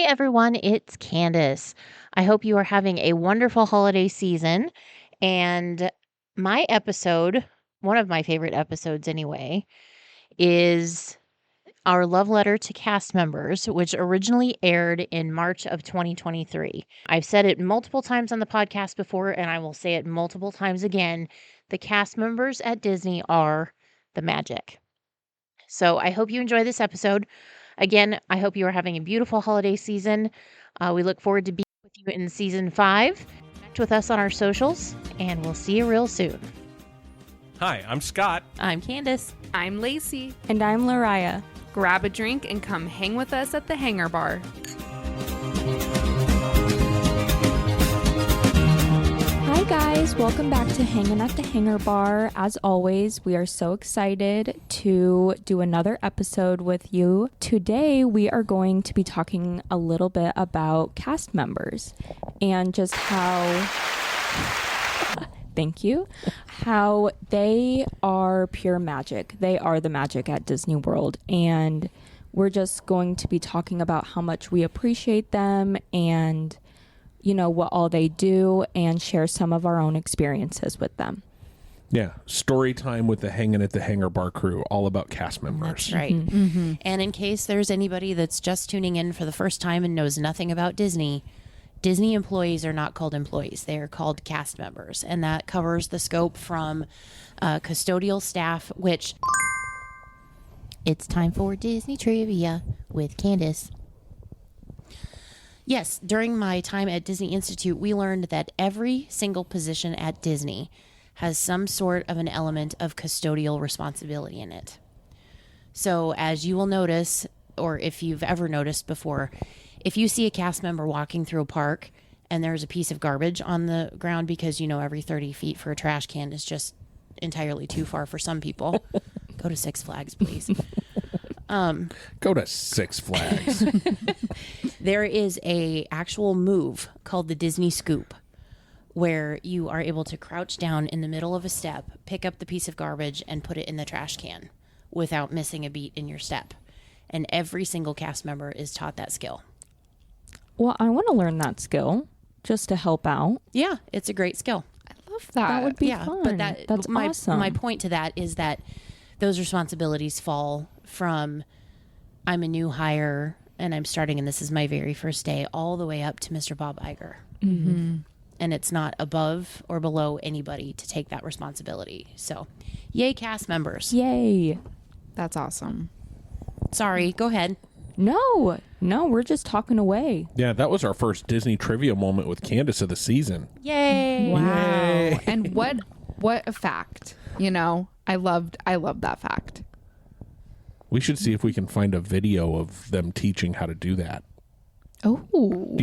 everyone, it's Candice. I hope you are having a wonderful holiday season. And my episode, one of my favorite episodes anyway, is our love letter to cast members, which originally aired in March of 2023. I've said it multiple times on the podcast before, and I will say it multiple times again. The cast members at Disney are the magic. So I hope you enjoy this episode. Again, I hope you are having a beautiful holiday season. We look forward to being with you in season 5. Connect with us on our socials, and we'll see you real soon. Hi, I'm Scott. I'm Candice. I'm Lacey. And I'm Lariah. Grab a drink and come hang with us at the Hangar Bar. Hi guys, welcome back to Hangin at the Hangar Bar. As always, we are so excited to do another episode with you. Today, we are going to be talking a little bit about cast members and just how... Thank you. How they are pure magic. They are the magic at Disney World. And we're just going to be talking about how much we appreciate them and, you know, what all they do and share some of our own experiences with them. Yeah, story time with the Hangin' at the Hangar Bar crew, all about cast members. That's right. Mm-hmm. And in case there's anybody that's just tuning in for the first time and knows nothing about Disney employees are not called employees. They are called cast members. And that covers the scope from custodial staff, which it's time for Disney Trivia with Candice. Yes, during my time at Disney Institute, we learned that every single position at Disney has some sort of an element of custodial responsibility in it. So as you will notice, or if you've ever noticed before, if you see a cast member walking through a park and there's a piece of garbage on the ground because, you know, every 30 feet for a trash can is just entirely too far for some people, go to Six Flags, please. Go to Six Flags. There is a actual move called the Disney Scoop where you are able to crouch down in the middle of a step, pick up the piece of garbage and put it in the trash can without missing a beat in your step. And every single cast member is taught that skill. Well, I want to learn that skill just to help out. Yeah, it's a great skill. I love that. That would be fun. But that's awesome. My point to that is that those responsibilities fall from I'm a new hire and I'm starting and this is my very first day all the way up to Mr. Bob Iger. Mm-hmm. And it's not above or below anybody to take that responsibility. So, yay, cast members. Yay. That's awesome. Sorry, go ahead. No, we're just talking away. Yeah, that was our first Disney trivia moment with Candice of the season. Yay. Wow. Yay. And what a fact. You know, I loved that fact. We should see if we can find a video of them teaching how to do that. Oh.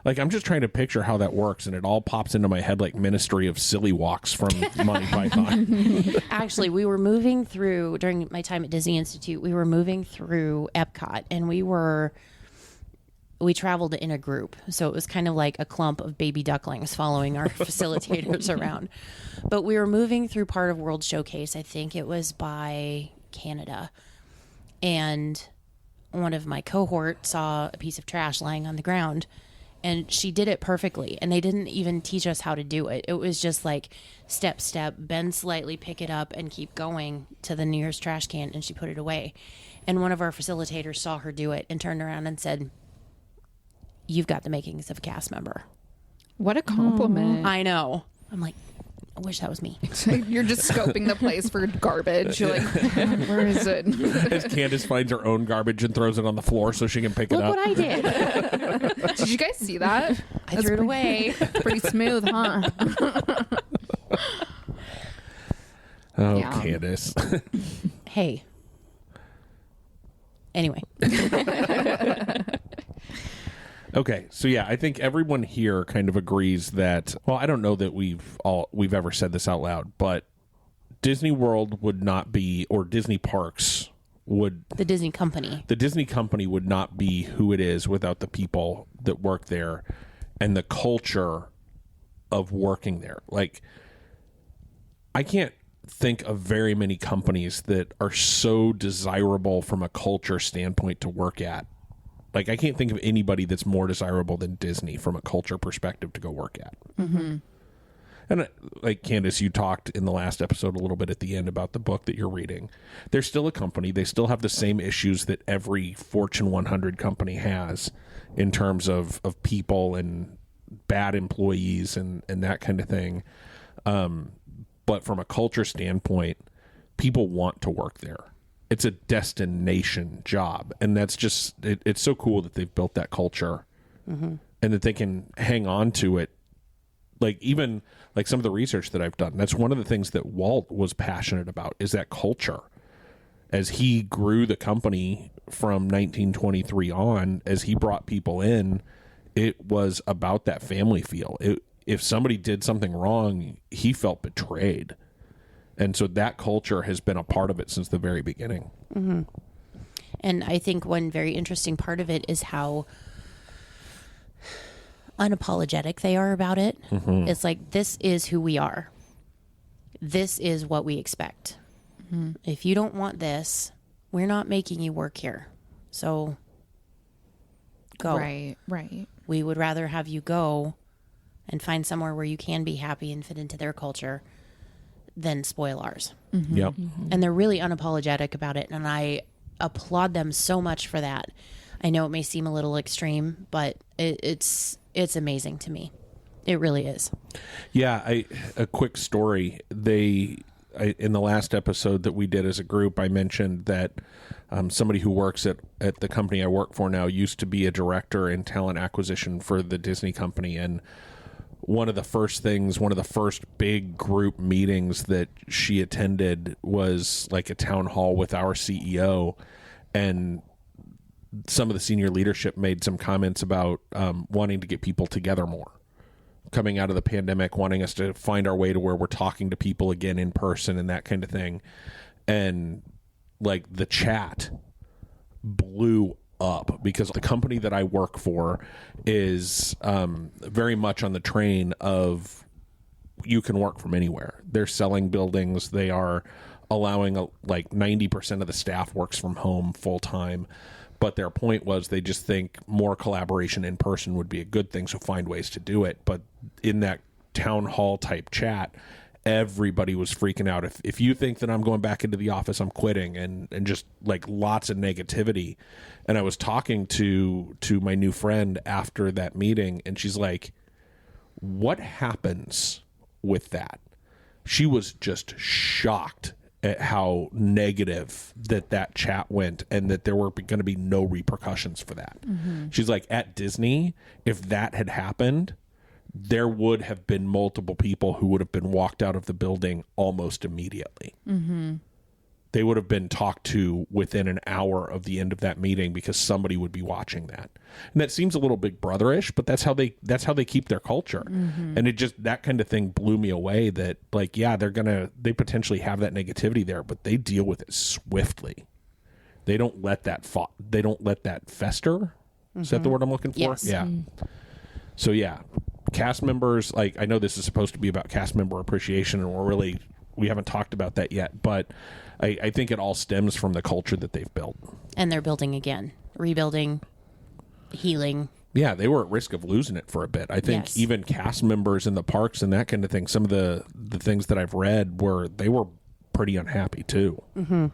I'm just trying to picture how that works, and it all pops into my head like Ministry of Silly Walks from Monty Python. Actually, we were moving through, during my time at Disney Institute, we were moving through Epcot, and we traveled in a group. So it was kind of like a clump of baby ducklings following our facilitators around. But we were moving through part of World Showcase. I think it was by Canada. And one of my cohort saw a piece of trash lying on the ground, and she did it perfectly. And they didn't even teach us how to do it. It was just like step, bend slightly, pick it up, and keep going to the nearest trash can. And she put it away. And one of our facilitators saw her do it and turned around and said, "You've got the makings of a cast member." What a compliment. I know. I'm like, I wish that was me. You're just scoping the place for garbage. You're like, where is it? As Candice finds her own garbage and throws it on the floor so she can pick it Look up. what I did. Did you guys see that? I threw it away. Pretty smooth, huh? Oh, Yeah. Candice. Hey. Anyway. Okay, so yeah, I think everyone here kind of agrees that, well, I don't know that we've ever said this out loud, but Disney World would not be, or Disney Parks would... The Disney Company. The Disney Company would not be who it is without the people that work there and the culture of working there. Like, I can't think of very many companies that are so desirable from a culture standpoint to work at like, I can't think of anybody that's more desirable than Disney from a culture perspective to go work at. Mm-hmm. And like Candice, you talked in the last episode a little bit at the end about the book that you're reading. They're still a company. They still have the same issues that every Fortune 100 company has in terms of people and bad employees and that kind of thing. But from a culture standpoint, people want to work there. It's a destination job. And that's just, it's so cool that they've built that culture and that they can hang on to it. Like, even like some of the research that I've done, that's one of the things that Walt was passionate about, is that culture. As he grew the company from 1923 on, as he brought people in, it was about that family feel. If somebody did something wrong, he felt betrayed. And so that culture has been a part of it since the very beginning. Mm-hmm. And I think one very interesting part of it is how unapologetic they are about it. Mm-hmm. It's like, this is who we are. This is what we expect. Mm-hmm. If you don't want this, we're not making you work here. So go. Right. We would rather have you go and find somewhere where you can be happy and fit into their culture than spoil ours. Mm-hmm. Yep. Mm-hmm. And they're really unapologetic about it. And I applaud them so much for that. I know it may seem a little extreme, but it's amazing to me. It really is. Yeah. A quick story. In the last episode that we did as a group, I mentioned that somebody who works at the company I work for now used to be a director in talent acquisition for the Disney company. And one of the first big group meetings that she attended was like a town hall with our CEO. And some of the senior leadership made some comments about wanting to get people together more. Coming out of the pandemic, wanting us to find our way to where we're talking to people again in person and that kind of thing. And like, the chat blew up because the company that I work for is very much on the train of you can work from anywhere. They're selling buildings. They are allowing like 90% of the staff works from home full time. But their point was they just think more collaboration in person would be a good thing, so find ways to do it. But in that town hall type chat, everybody was freaking out. If you think that I'm going back into the office, I'm quitting, and just like lots of negativity. And I was talking to my new friend after that meeting, and she's like, what happens with that? She was just shocked at how negative that chat went, and that there were going to be no repercussions for that. Mm-hmm. She's like, at Disney, if that had happened, there would have been multiple people who would have been walked out of the building almost immediately. Mm-hmm. They would have been talked to within an hour of the end of that meeting because somebody would be watching that. And that seems a little Big Brotherish, but that's how they keep their culture. Mm-hmm. And it just, that kind of thing blew me away, that like, yeah, they potentially have that negativity there, but they deal with it swiftly. They don't let that fester. Mm-hmm. Is that the word I'm looking for? Yes. Yeah. Mm-hmm. So yeah, cast members, like, I know this is supposed to be about cast member appreciation, and we haven't talked about that yet, but I think it all stems from the culture that they've built. And they're building again, rebuilding, healing. Yeah, they were at risk of losing it for a bit. I think even cast members in the parks and that kind of thing, some of the things that I've read they were pretty unhappy too, mm-hmm.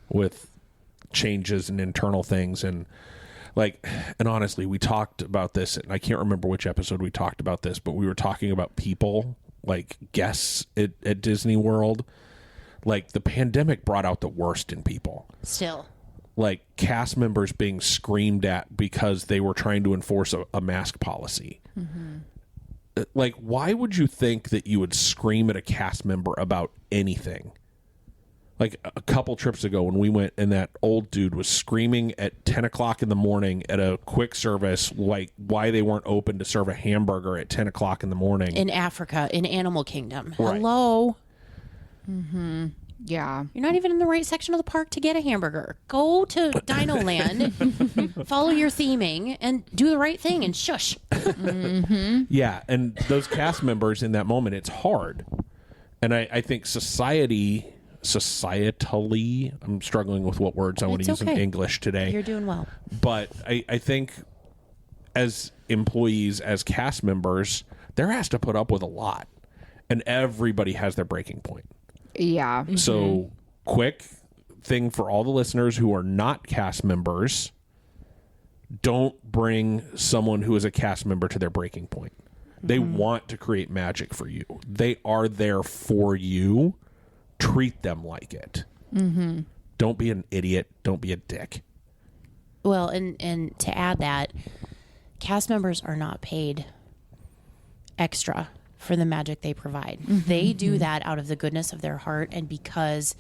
with changes and internal things. And honestly, we talked about this, and I can't remember which episode we talked about this, but we were talking about people, like guests at Disney World. Like, the pandemic brought out the worst in people. Still. Like, cast members being screamed at because they were trying to enforce a mask policy. Mm-hmm. Like, why would you think that you would scream at a cast member about anything? Like, a couple trips ago when we went, and that old dude was screaming at 10 o'clock in the morning at a quick service, like, why they weren't open to serve a hamburger at 10 o'clock in the morning. In Africa, in Animal Kingdom. Right. Hello? Mm-hmm. Yeah. You're not even in the right section of the park to get a hamburger. Go to Dino Land, follow your theming, and do the right thing and shush. Mm-hmm. Yeah, and those cast members in that moment, it's hard. And I think society societally, I'm struggling with what words I want to use in English today. You're doing well. But I think as employees, as cast members, they're asked to put up with a lot. And everybody has their breaking point. Yeah. Mm-hmm. So, quick thing for all the listeners who are not cast members, don't bring someone who is a cast member to their breaking point. They want to create magic for you. They are there for you. Treat them like it. Mm-hmm. Don't be an idiot. Don't be a dick. Well, and to add that, cast members are not paid extra for the magic they provide. Mm-hmm. They do that out of the goodness of their heart and because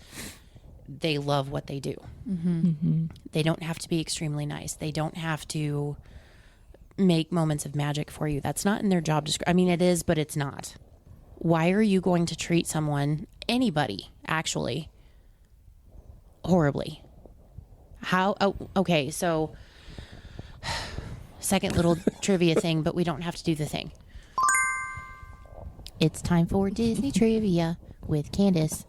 they love what they do. Mm-hmm. Mm-hmm. They don't have to be extremely nice. They don't have to make moments of magic for you. That's not in their job description. I mean, it is, but it's not. Why are you going to treat someone, anybody, actually, horribly? How? Oh, okay, so second little trivia thing, but we don't have to do the thing. It's time for Disney trivia with Candice.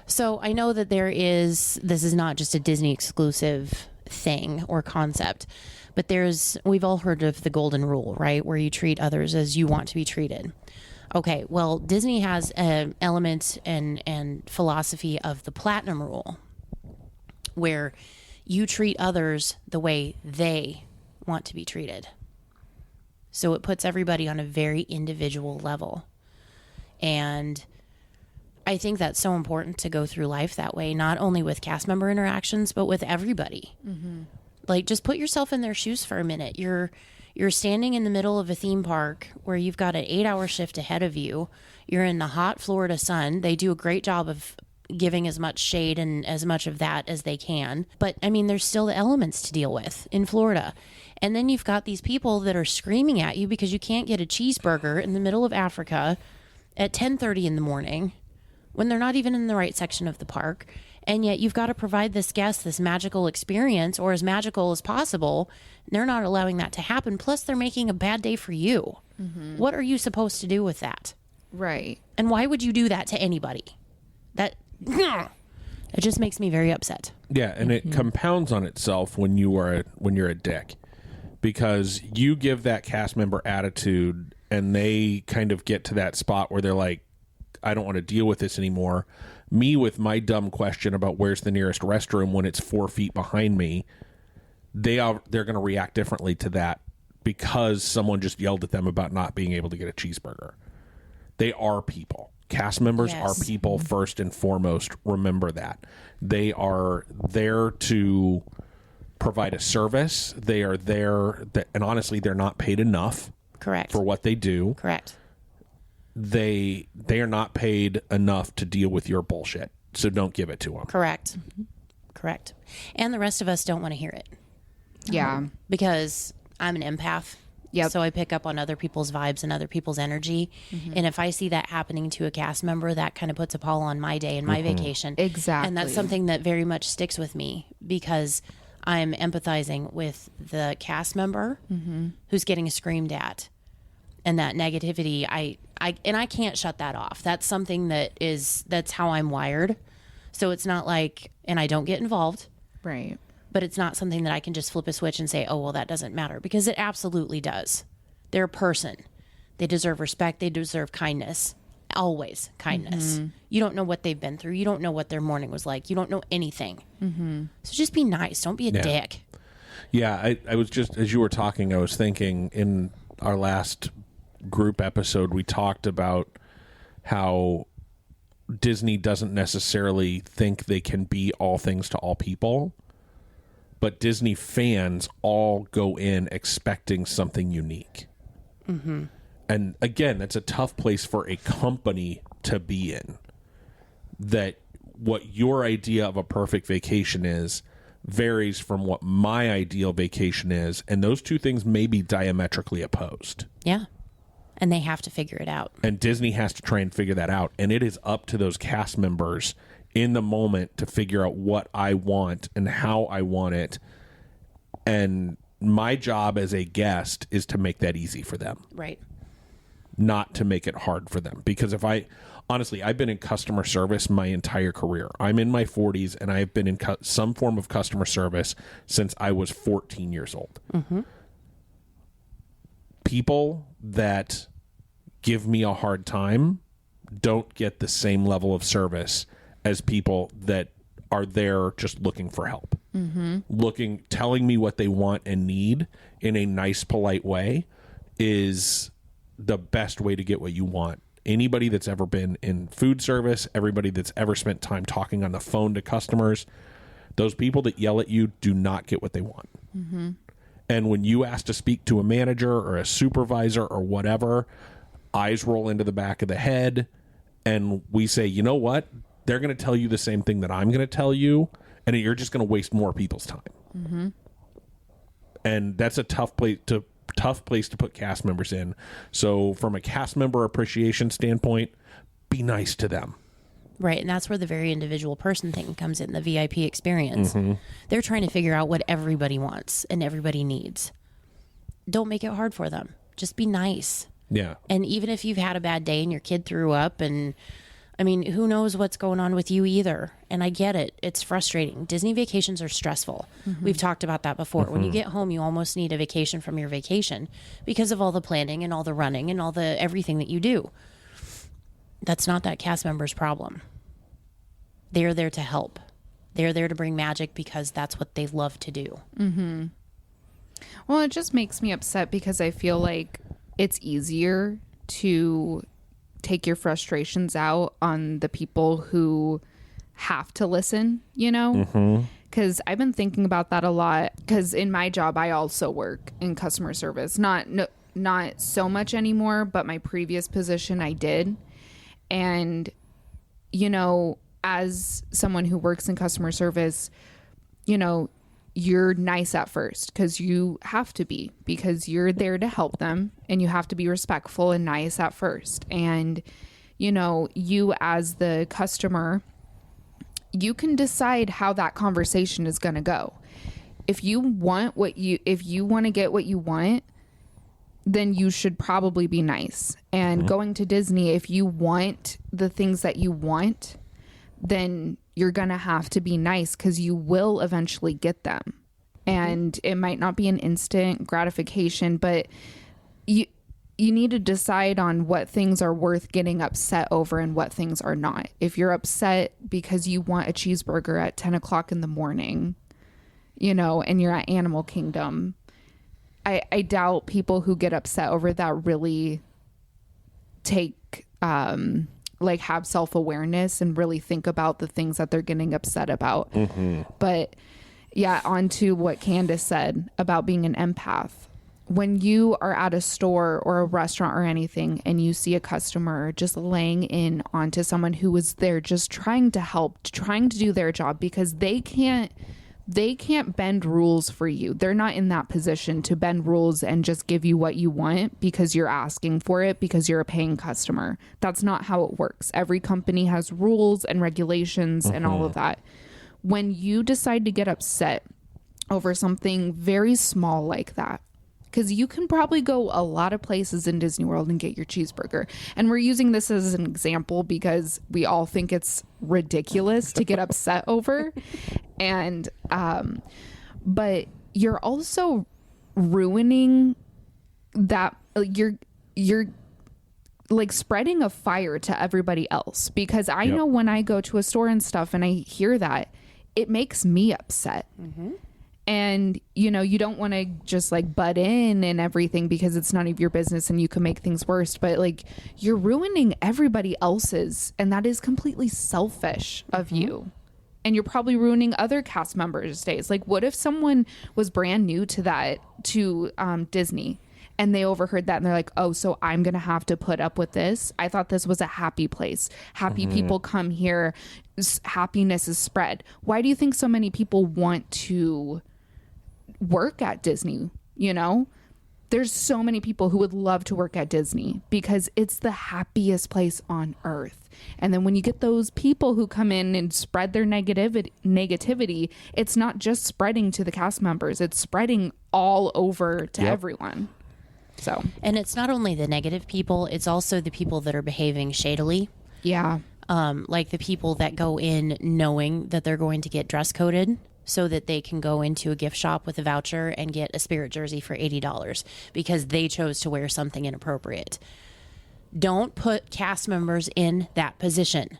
So I know that this is not just a Disney exclusive thing or concept, but we've all heard of the golden rule, right? Where you treat others as you want to be treated. Okay, well, Disney has an element and philosophy of the platinum rule, where you treat others the way they want to be treated. So it puts everybody on a very individual level. And I think that's so important to go through life that way, not only with cast member interactions, but with everybody. Mm-hmm. Like, just put yourself in their shoes for a minute. You're standing in the middle of a theme park where you've got an 8-hour shift ahead of you. You're in the hot Florida sun. They do a great job of giving as much shade and as much of that as they can. But, I mean, there's still the elements to deal with in Florida. And then you've got these people that are screaming at you because you can't get a cheeseburger in the middle of Africa at 10:30 in the morning when they're not even in the right section of the park. And yet you've got to provide this guest this magical experience, or as magical as possible. They're not allowing that to happen. Plus, they're making a bad day for you. Mm-hmm. What are you supposed to do with that? Right. And why would you do that to anybody? It just makes me very upset. Yeah, and it compounds on itself when you're a dick, because you give that cast member attitude, and they kind of get to that spot where they're like, I don't want to deal with this anymore. Me with my dumb question about where's the nearest restroom when it's 4 feet behind me, they're going to react differently to that because someone just yelled at them about not being able to get a cheeseburger. They are people. Cast members are people first and foremost. Remember that. They are there to provide a service. They are there, and honestly, they're not paid enough. Correct. For what they do. Correct. They are not paid enough to deal with your bullshit. So don't give it to them. Correct. Mm-hmm. Correct. And the rest of us don't want to hear it. Yeah. Because I'm an empath. Yep. So I pick up on other people's vibes and other people's energy. Mm-hmm. And if I see that happening to a cast member, that kind of puts a pall on my day and my vacation. Exactly. And that's something that very much sticks with me because I'm empathizing with the cast member who's getting screamed at. And that negativity, I can't shut that off. That's something that's how I'm wired. So it's not like, and I don't get involved. Right. But it's not something that I can just flip a switch and say, oh, well, that doesn't matter, because it absolutely does. They're a person. They deserve respect. They deserve kindness. Always kindness. Mm-hmm. You don't know what they've been through. You don't know what their morning was like. You don't know anything. Mm-hmm. So just be nice. Don't be a dick. Yeah, I was just, as you were talking, I was thinking in our last group episode, we talked about how Disney doesn't necessarily think they can be all things to all people. But Disney fans all go in expecting something unique. Mm-hmm. And again, that's a tough place for a company to be in. That what your idea of a perfect vacation is varies from what my ideal vacation is. And those two things may be diametrically opposed. Yeah. And they have to figure it out. And Disney has to try and figure that out. And it is up to those cast members in the moment to figure out what I want and how I want it. And my job as a guest is to make that easy for them. Right. not to make it hard for them. Because honestly, I've been in customer service my entire career. I'm in my 40s, and I've been in some form of customer service since I was 14 years old. Mm-hmm. People that give me a hard time don't get the same level of service as people that are there just looking for help. Mm-hmm. Telling me what they want and need in a nice, polite way is the best way to get what you want. Anybody that's ever been in food service, everybody that's ever spent time talking on the phone to customers, those people that yell at you do not get what they want. Mm-hmm. And when you ask to speak to a manager or a supervisor or whatever, eyes roll into the back of the head, and we say, you know what? They're going to tell you the same thing that I'm going to tell you, and you're just going to waste more people's time. Mm-hmm. And that's a tough place to put cast members in. So from a cast member appreciation standpoint, be nice to them. Right, and that's where the very individual person thing comes in, the VIP experience. Mm-hmm. They're trying to figure out what everybody wants and everybody needs. Don't make it hard for them. Just be nice. Yeah. And even if you've had a bad day and your kid threw up, and I mean, who knows what's going on with you either. And I get it. It's frustrating. Disney vacations are stressful. Mm-hmm. We've talked about that before. Mm-hmm. When you get home, you almost need a vacation from your vacation because of all the planning and all the running and all the everything that you do. That's not that cast member's problem. They're there to help. They're there to bring magic because that's what they love to do. Mm-hmm. Well, it just makes me upset because I feel like it's easier to take your frustrations out on the people who have to listen, you know? Because I've been thinking about that a lot. Because in my job, I also work in customer service. Not so much anymore, but my previous position I did. And, you know, as someone who works in customer service, you know, you're nice at first because you have to be, because you're there to help them, and you have to be respectful and nice at first. And, you know, you as the customer, you can decide how that conversation is going to go. If you want to get what you want, then you should probably be nice. And going to Disney, if you want the things that you want, then you're going to have to be nice because you will eventually get them. And it might not be an instant gratification, but you need to decide on what things are worth getting upset over and what things are not. If you're upset because you want a cheeseburger at 10 o'clock in the morning, you know, and you're at Animal Kingdom, I doubt people who get upset over that really take, like have self-awareness and really think about the things that they're getting upset about. Mm-hmm. But yeah, on to what Candice said about being an empath. When you are at a store or a restaurant or anything and you see a customer just laying in onto someone who is there just trying to help, trying to do their job, because they can't bend rules for you. They're not in that position to bend rules and just give you what you want because you're asking for it, because you're a paying customer. That's not how it works. Every company has rules and regulations and all of that. When you decide to get upset over something very small like that, because you can probably go a lot of places in Disney World and get your cheeseburger. And we're using this as an example because we all think it's ridiculous to get upset over. And, but you're also ruining that. You're like spreading a fire to everybody else, because I know when I go to a store and stuff and I hear that, it makes me upset. Mm-hmm. And, you know, you don't want to just like butt in and everything because it's none of your business and you can make things worse. But like, you're ruining everybody else's, and that is completely selfish of you. And you're probably ruining other cast members' days. Like, what if someone was brand new to Disney, and they overheard that and they're like, oh, so I'm going to have to put up with this? I thought this was a happy place. Happy people come here. Happiness is spread. Why do you think so many people want to work at Disney? You know, there's so many people who would love to work at Disney because it's the happiest place on earth. And then when you get those people who come in and spread their negativity, it's not just spreading to the cast members, it's spreading all over to everyone. So, And it's not only the negative people, it's also the people that are behaving shadily. yeah. Like the people that go in knowing that they're going to get dress coded so that they can go into a gift shop with a voucher and get a Spirit jersey for $80 because they chose to wear something inappropriate. Don't put cast members in that position.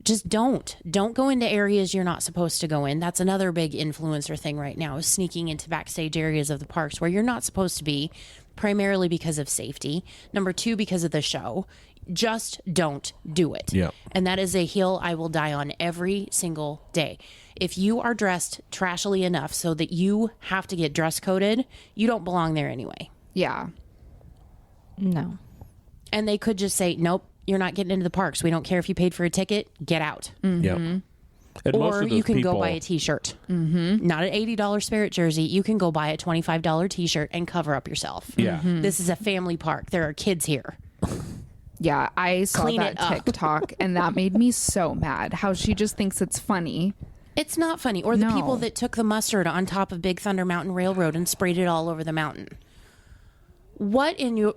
Just don't go into areas you're not supposed to go in. That's another big influencer thing right now, is sneaking into backstage areas of the parks where you're not supposed to be, primarily because of safety. Number 2, because of the show. Just don't do it. Yeah. And that is a hill I will die on every single day. If you are dressed trashily enough so that you have to get dress coded, you don't belong there anyway. Yeah. No. And they could just say, nope, you're not getting into the parks. We don't care if you paid for a ticket. Get out. Yeah. And most Or of those you can people, go buy a T-shirt. Not an $80 Spirit jersey. You can go buy a $25 T-shirt and cover up yourself. Yeah. This is a family park. There are kids here. Yeah, I saw Clean that it up. TikTok and that made me so mad. How she just thinks it's funny. It's not funny. Or the No. people that took the mustard on top of Big Thunder Mountain Railroad and sprayed it all over the mountain. What in your...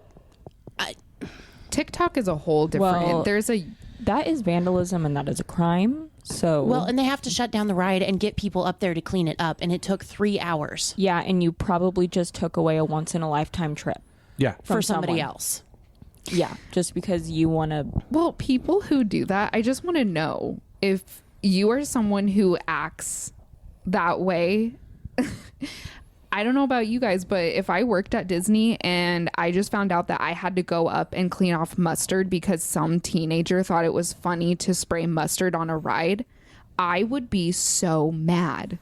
TikTok is a whole different. Well, There's that is vandalism and that is a crime. So Well, and they have to shut down the ride and get people up there to clean it up. And it took 3 hours yeah, and you probably just took away a once in a lifetime trip. Yeah. for from somebody someone. else. Yeah, just because you want to. well, people who do that, I just want to know if you are someone who acts that way. I don't know about you guys, but if I worked at Disney and I just found out that I had to go up and clean off mustard because some teenager thought it was funny to spray mustard on a ride, I would be so mad.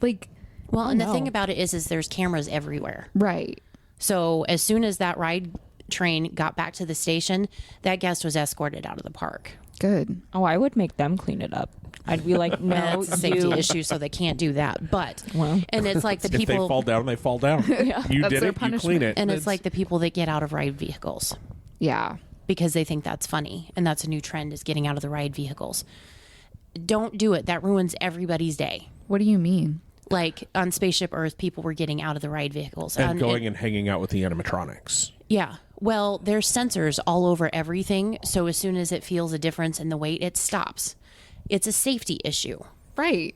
Like, Well, and the no. thing about it is there's cameras everywhere. right. So as soon as that ride train got back to the station, that guest was escorted out of the park. Good. Oh, I would make them clean it up. I'd be like, no, That's a safety you. issue, so they can't do that. But Well. and it's like the If they people, fall down, they fall down. You That's did their it, you punishment. clean it. and it's like the people that get out of ride vehicles Yeah. because they think that's funny, and that's a new trend, is getting out of the ride vehicles. Don't do it. That ruins everybody's day. What do you mean? Like on Spaceship Earth, people were getting out of the ride vehicles and going and hanging out with the animatronics. Yeah. Well, there's sensors all over everything. So as soon as it feels a difference in the weight, it stops. It's a safety issue. Right.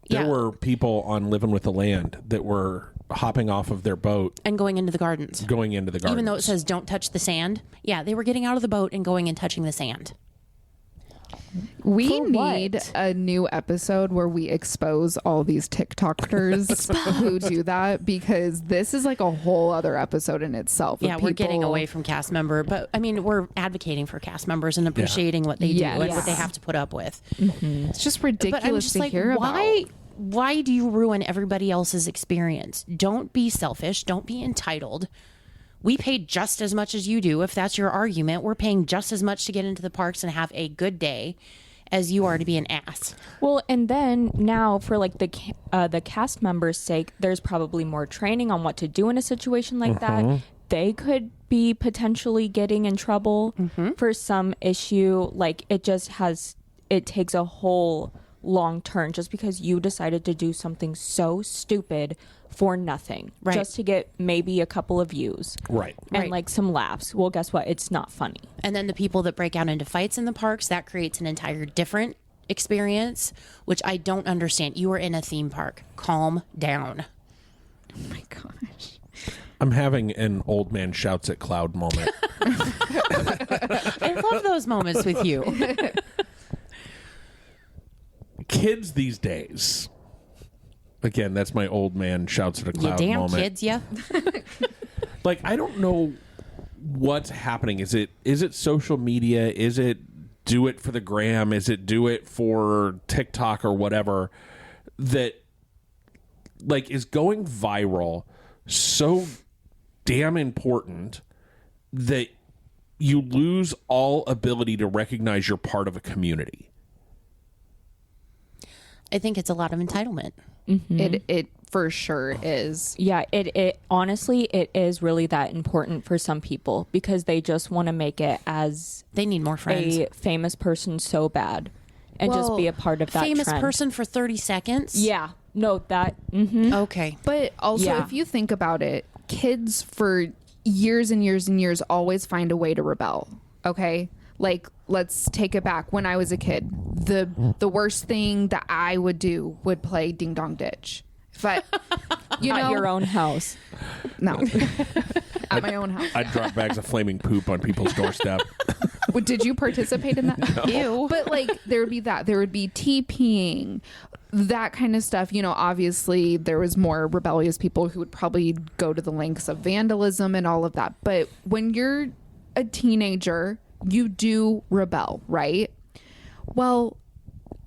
There Yeah. were people on Living with the Land that were hopping off of their boat, And going into the gardens. going into the gardens. Even though it says don't touch the sand. Yeah, they were getting out of the boat and going and touching the sand. We For what? need a new episode where we expose all these TikTokers who do that, because this is like a whole other episode in itself. of Yeah, we're getting people- away from cast member. But I mean, we're advocating for cast members and appreciating what they Yes. do and what they have to put up with. It's just But I'm ridiculous just to like, hear why? about. Why do you ruin everybody else's experience? Don't be selfish. Don't be entitled. We paid just as much as you do. If that's your argument, we're paying just as much to get into the parks and have a good day as you are to be an ass. Well, and then now for like the cast members' sake, there's probably more training on what to do in a situation like that. They could be potentially getting in trouble for some issue. Like it takes a whole long turn just because you decided to do something so stupid for nothing, Right. just to get maybe a couple of views Right. and Right. like some laughs. Well, guess what? It's not funny. And then the people that break out into fights in the parks, that creates an entire different experience, which I don't understand. You are in a theme park. Calm down. Oh my gosh. I'm having an old man shouts at cloud moment. I love those moments with you. Kids these days. Again, that's my old man shouts at a You cloud damn moment. kids, yeah. Like, I don't know what's happening. Is it social media? Is it do it for the gram? Is it do it for TikTok or whatever that like is going viral so damn important that you lose all ability to recognize you're part of a community? I think it's a lot of entitlement. It for sure is. Yeah, it honestly, it is really that important for some people because they just want to make it as They need more friends. a famous person so bad and just be a part of that famous trend. person for 30 seconds? Yeah, no, that Okay. But also, Yeah. if you think about it, kids for years and years and years always find a way to rebel. Okay, like let's take it back. When I was a kid, the worst thing that I would do would play Ding Dong Ditch. But At your own house. No, at my own house. I'd drop bags of flaming poop on people's doorstep. Did you participate in that? No. Ew. But like there would be that. There would be TPing, that kind of stuff. You know, obviously there was more rebellious people who would probably go to the lengths of vandalism and all of that. But when you're a teenager, you do rebel, right? Well,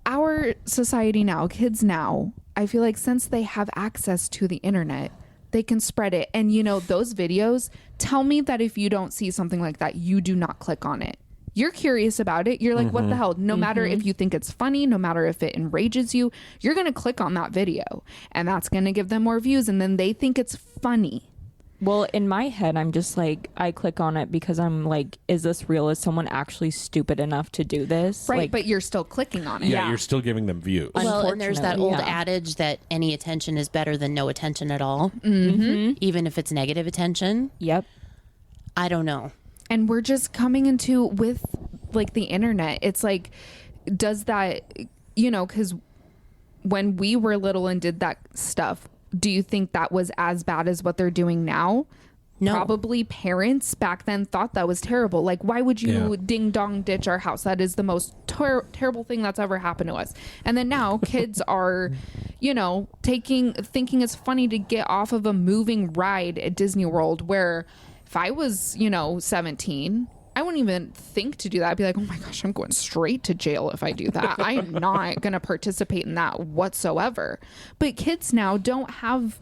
our society now, kids now, I feel like since they have access to the internet, they can spread it. And you know, those videos, tell me that if you don't see something like that, you do not click on it. You're curious about it. You're like, what the hell? No matter if you think it's funny, no matter if it enrages you, you're going to click on that video and that's going to give them more views. And then they think it's funny. Well, in my head, I'm just like, I click on it because I'm like, is this real? Is someone actually stupid enough to do this? Right. Like, But you're still clicking on it. Yeah, you're still giving them views. Well, and there's that old Unfortunately, yeah. adage that any attention is better than no attention at all, even if it's negative attention. Yep. I don't know. And we're just coming into with like the internet. It's like, does that, you know, because when we were little and did that stuff, do you think that was as bad as what they're doing now? No. Probably parents back then thought that was terrible. Like, why would you ding dong ditch our house? That is the most terrible thing that's ever happened to us. And then now kids are, you know, thinking it's funny to get off of a moving ride at Disney World, where if I was, you know, 17, I wouldn't even think to do that. I'd be like, oh my gosh, I'm going straight to jail if I do that. I'm not going to participate in that whatsoever. But kids now don't have,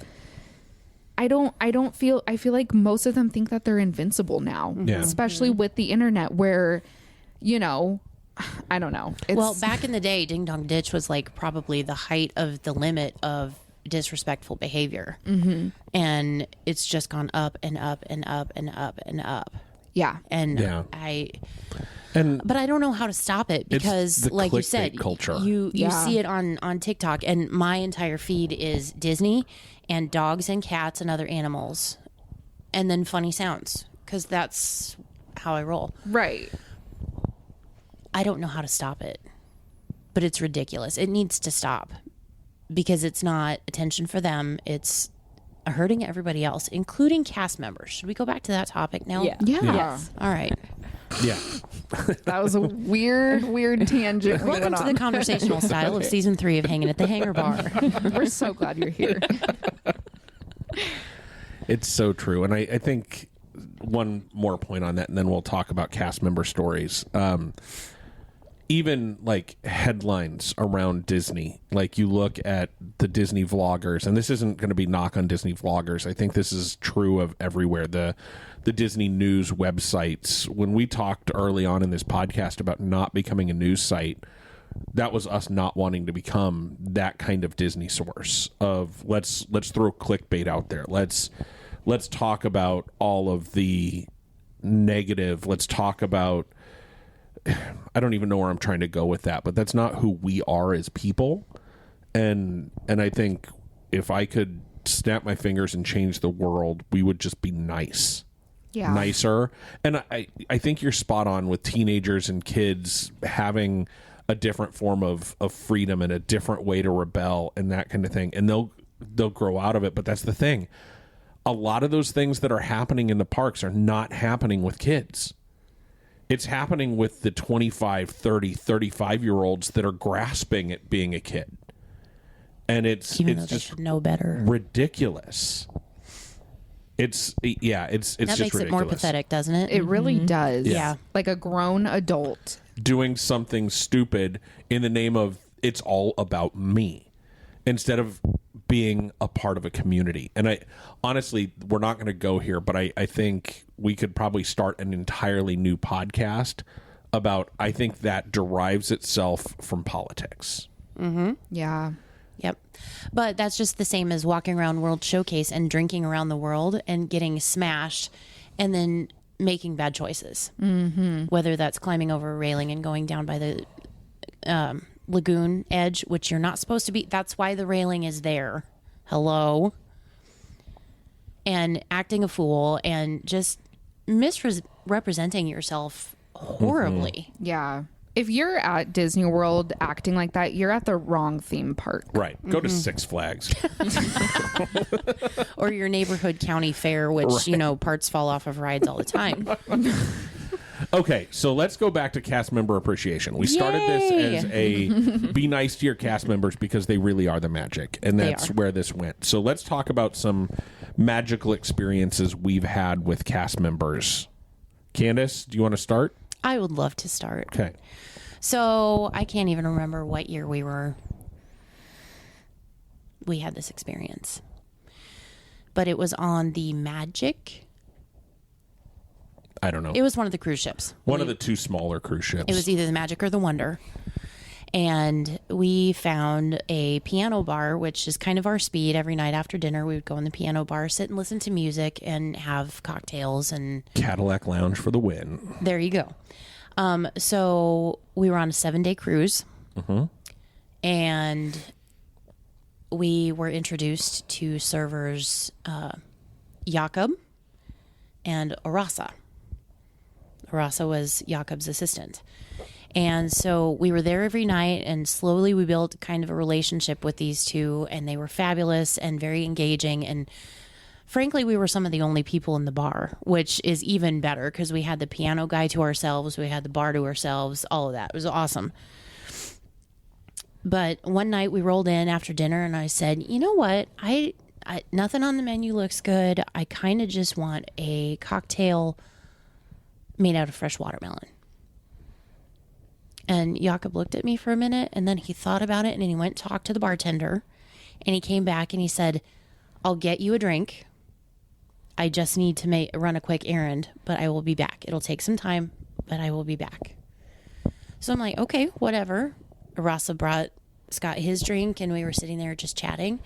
I feel like most of them think that they're invincible now, especially with the internet where, you know, I don't know. Well, back in the day, Ding Dong Ditch was like probably the height of the limit of disrespectful behavior. And it's just gone up and up and up and up and up. Yeah. And but I don't know how to stop it because, the like you clickbait said, culture. you see it on TikTok, and my entire feed is Disney and dogs and cats and other animals, and then funny sounds because that's how I roll. Right. I don't know how to stop it, but it's ridiculous. It needs to stop because it's not attention for them. It's hurting everybody else, including cast members. Should we go back to that topic now? Yeah. Yes. All right. Yeah. That was a weird tangent. Welcome to the conversational style of season 3 of Hanging at the Hangar Bar. We're so glad you're here. It's so true. And I think one more point on that, and then we'll talk about cast member stories. Even like headlines around Disney, like you look at the Disney vloggers, and this isn't going to be knock on Disney vloggers. I think this is true of everywhere. The Disney news websites, when we talked early on in this podcast about not becoming a news site, that was us not wanting to become that kind of Disney source of let's throw clickbait out there. Let's talk about all of the negative. Let's talk about, I don't even know where I'm trying to go with that, but that's not who we are as people. And I think if I could snap my fingers and change the world, we would just be nicer. And I think you're spot on with teenagers and kids having a different form of freedom and a different way to rebel and that kind of thing. And they'll grow out of it. But that's the thing. A lot of those things that are happening in the parks are not happening with kids. It's happening with the 25, 30, 35-year-olds that are grasping at being a kid. And it's Even though they just should know better. ridiculous. It's That just makes ridiculous. it more pathetic, doesn't it? It really does. Yeah. Like a grown adult. Doing something stupid in the name of it's all about me instead of being a part of a community. And I honestly, we're not going to go here, but I think we could probably start an entirely new podcast about, I think that derives itself from politics. Yeah. Yep. But that's just the same as walking around World Showcase and drinking around the world and getting smashed and then making bad choices. Whether that's climbing over a railing and going down by the lagoon edge, which you're not supposed to be. That's why the railing is there. Hello. and acting a fool and just misrepresenting yourself horribly. Yeah. If you're at Disney World acting like that, you're at the wrong theme park. Right. Go to Six Flags. Or your neighborhood county fair, which, you know, parts fall off of rides all the time. Okay, so let's go back to cast member appreciation. We started this Yay! as a be nice to your cast members because they really are the magic, and that's where this went. So let's talk about some magical experiences we've had with cast members. Candice, do you want to start? I would love to start. Okay. So I can't even remember what year we had this experience. But it was on the Magic. I don't know. It was one of the cruise ships. One of the two smaller cruise ships. It was either the Magic or the Wonder. And we found a piano bar, which is kind of our speed. Every night after dinner, we would go in the piano bar, sit and listen to music and have cocktails. And Cadillac Lounge for the win. there you go. So we were on a 7-day cruise. And we were introduced to servers Jakob and Orasa. Orasa was Jakob's assistant. And so we were there every night, and slowly we built kind of a relationship with these two, and they were fabulous and very engaging. And frankly, we were some of the only people in the bar, which is even better because we had the piano guy to ourselves, we had the bar to ourselves, all of that. It was awesome. But one night we rolled in after dinner, and I said, you know what? I nothing on the menu looks good. I kind of just want a cocktail made out of fresh watermelon. And Jakob looked at me for a minute, and then he thought about it, and he went and talked to the bartender, and he came back and he said, I'll get you a drink. I just need to run a quick errand, but I will be back. It'll take some time, but I will be back. So I'm like, okay, whatever. Arasa brought Scott his drink, and we were sitting there just chatting.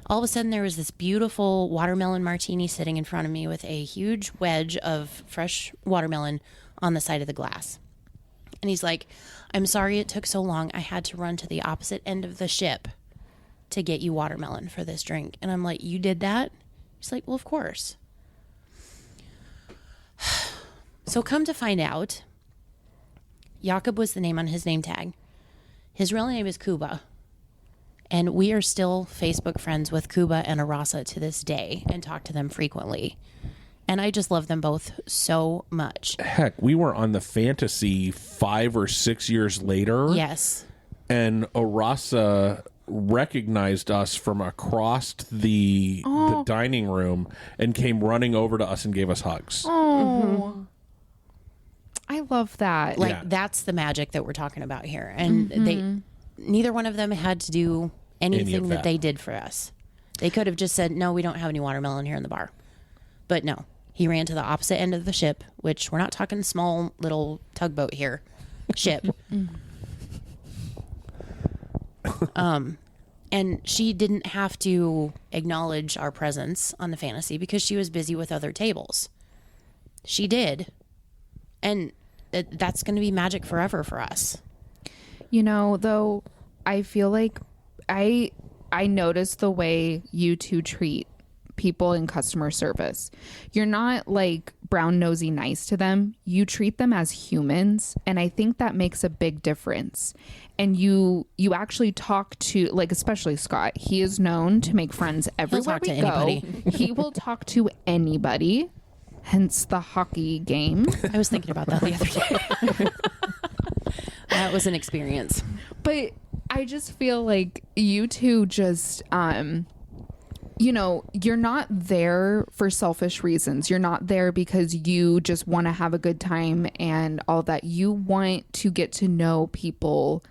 All of a sudden, there was this beautiful watermelon martini sitting in front of me with a huge wedge of fresh watermelon on the side of the glass. And he's like, I'm sorry it took so long. I had to run to the opposite end of the ship to get you watermelon for this drink. And I'm like, you did that? He's like, well, of course. So come to find out, Jakob was the name on his name tag. His real name is Kuba. And we are still Facebook friends with Kuba and Arasa to this day and talk to them frequently. And I just love them both so much. Heck, we were on the Fantasy 5 or 6 years later. Yes. And Arasa recognized us from across the dining room and came running over to us and gave us hugs. Oh. I love that. Like, that's the magic that we're talking about here. And neither one of them had to do anything that they did for us. They could have just said, no, we don't have any watermelon here in the bar. But no, he ran to the opposite end of the ship, which we're not talking small little tugboat here. Ship. And she didn't have to acknowledge our presence on the Fantasy because she was busy with other tables. She did. And that's going to be magic forever for us. You know, though, I feel like I notice the way you two treat people in customer service. You're not like brown nosy nice to them. You treat them as humans, and I think that makes a big difference. And you actually talk to, like, especially Scott. He is known to make friends everywhere we go. He will talk to anybody. Hence the hockey game. I was thinking about that the other day. That was an experience. But I just feel like you two just, you know, you're not there for selfish reasons. You're not there because you just want to have a good time and all that. You want to get to know people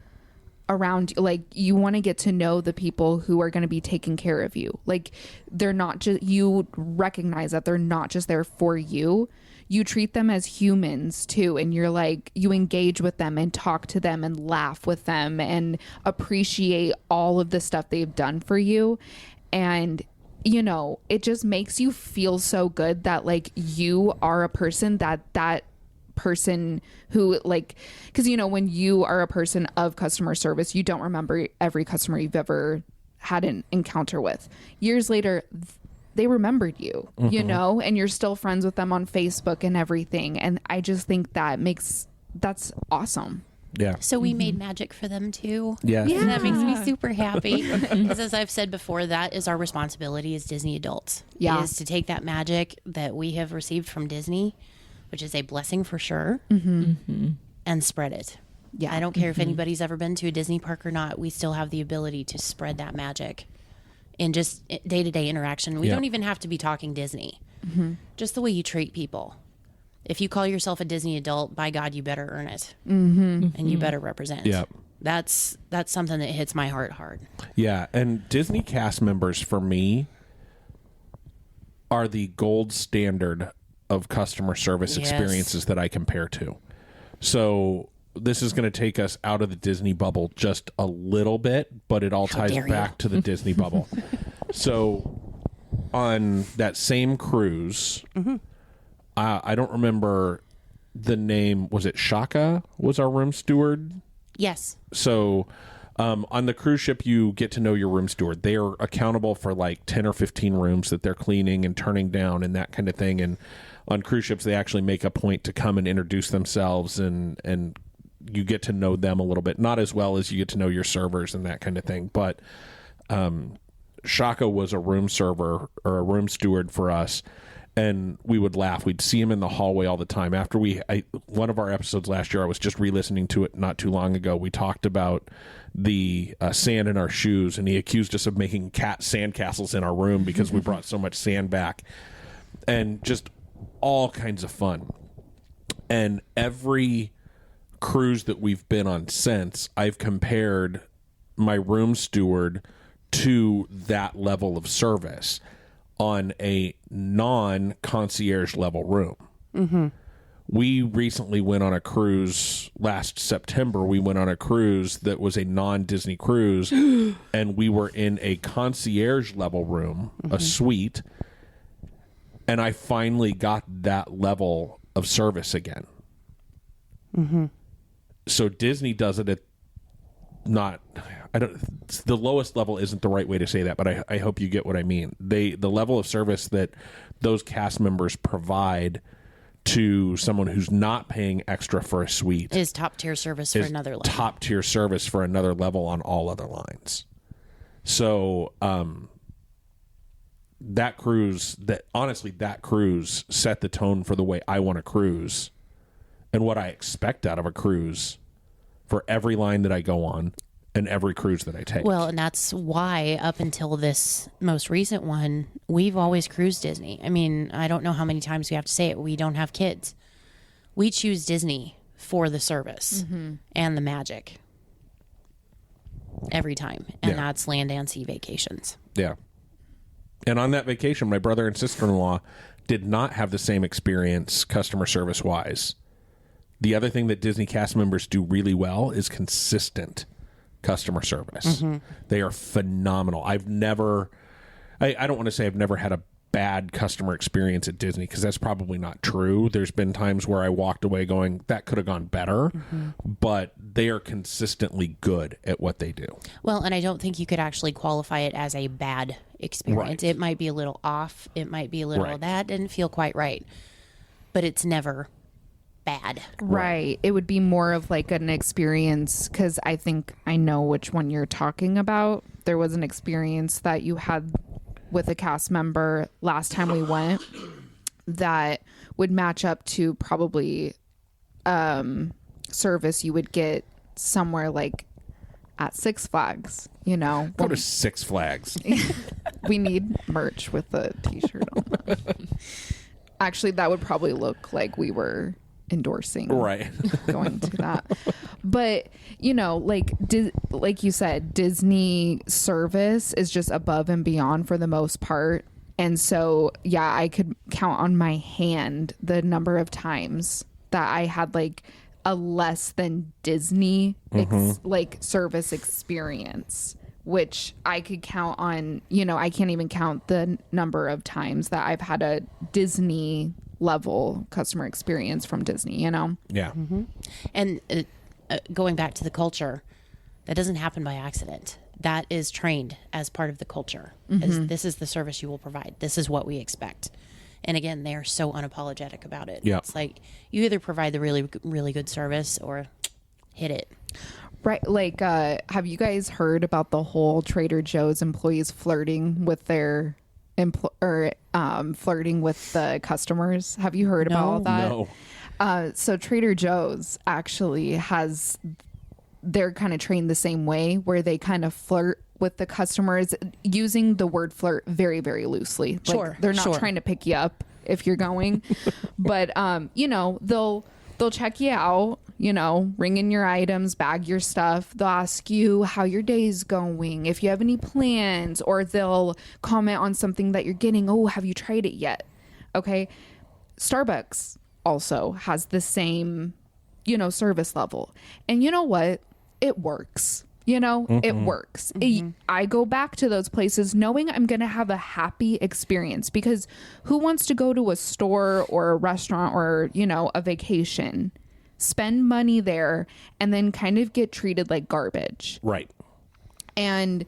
around you. Like, you want to get to know the people who are going to be taking care of you. Like, they're not just, you recognize that they're not just there for you. You treat them as humans too, and you're like, you engage with them and talk to them and laugh with them and appreciate all of the stuff they've done for you. And you know, it just makes you feel so good that like you are a person that person who, like, because you know, when you are a person of customer service, you don't remember every customer you've ever had an encounter with. Years later, they remembered you, you know, and you're still friends with them on Facebook and everything. And I just think that's awesome. Yeah. So we made magic for them too. Yes. And that makes me super happy. Because as I've said before, that is our responsibility as Disney adults. Yeah. Is to take that magic that we have received from Disney, which is a blessing for sure, and spread it. Yeah. I don't care if anybody's ever been to a Disney park or not. We still have the ability to spread that magic in just day-to-day interaction. We don't even have to be talking Disney. Just the way you treat people. If you call yourself a Disney adult, by God, you better earn it, and you better represent. Yeah. That's something that hits my heart hard. Yeah, and Disney cast members for me are the gold standard of customer service experiences that I compare to. So this is going to take us out of the Disney bubble just a little bit, but it all ties back to the Disney bubble. So on that same cruise, I don't remember the name. Was it Shaka was our room steward? Yes. So on the cruise ship, you get to know your room steward. They are accountable for like 10 or 15 rooms that they're cleaning and turning down and that kind of thing. And on cruise ships, they actually make a point to come and introduce themselves, and you get to know them a little bit. Not as well as you get to know your servers and that kind of thing. But Shaka was a room server or a room steward for us. And we would laugh. We'd see him in the hallway all the time. After one of our episodes last year, I was just re-listening to it not too long ago. We talked about the sand in our shoes, and he accused us of making sand castles in our room because we brought so much sand back. And just all kinds of fun. And every cruise that we've been on since, I've compared my room steward to that level of service on a non-concierge level room. We recently went on a cruise last September. We went on a cruise that was a non-Disney cruise, and we were in a concierge level room, a suite, and I finally got that level of service again. So Disney does it at the lowest level isn't the right way to say that, but I hope you get what I mean. The level of service that those cast members provide to someone who's not paying extra for a suite Is top tier service for another level. Top tier service for another level on all other lines. So that cruise set the tone for the way I want to cruise and what I expect out of a cruise for every line that I go on and every cruise that I take. Well, and that's why up until this most recent one, we've always cruised Disney. I mean, I don't know how many times we have to say it. We don't have kids. We choose Disney for the service and the magic every time. And that's land and sea vacations. Yeah. And on that vacation, my brother and sister-in-law did not have the same experience customer service-wise. The other thing that Disney cast members do really well is consistent customer service. They are phenomenal. I don't want to say I've never had a bad customer experience at Disney, because that's probably not true. There's been times where I walked away going, that could have gone better, but they are consistently good at what they do. Well, and I don't think you could actually qualify it as a bad experience. Right. It might be a little off. It might be a little, that didn't feel quite right. But it's never bad. Right. It would be more of like an experience, because I think I know which one you're talking about. There was an experience that you had with a cast member last time we went that would match up to probably service you would get somewhere like at Six Flags, you know. Go to Six Flags. We need merch with the t-shirt on. Actually, that would probably look like we were endorsing going to that. But you know, like you said, Disney service is just above and beyond for the most part. And so yeah, I could count on my hand the number of times that I had like a less than Disney like service experience, which I could count on. You know, I can't even count the number of times that I've had a Disney level customer experience from Disney, you know? Yeah. And going back to the culture, that doesn't happen by accident. that is trained as part of the culture. This is the service you will provide. This is what we expect. And again, they are so unapologetic about it. Yeah. It's like you either provide the really, really good service or hit it. Right. Like, have you guys heard about the whole Trader Joe's employees flirting with their flirting with the customers? Have you heard about all that? No. So Trader Joe's actually they're kind of trained the same way, where they kind of flirt with the customers, using the word flirt very, very loosely. Like, Sure. they're not trying to pick you up if you're going, but they'll check you out, ring in your items, bag your stuff. They'll ask you how your day's going, if you have any plans, or they'll comment on something that you're getting. Oh, have you tried it yet? Okay. Starbucks also has the same, service level. And you know what? It works. It works. I go back to those places knowing I'm going to have a happy experience, because who wants to go to a store or a restaurant or, a vacation, spend money there, and then kind of get treated like garbage? Right. And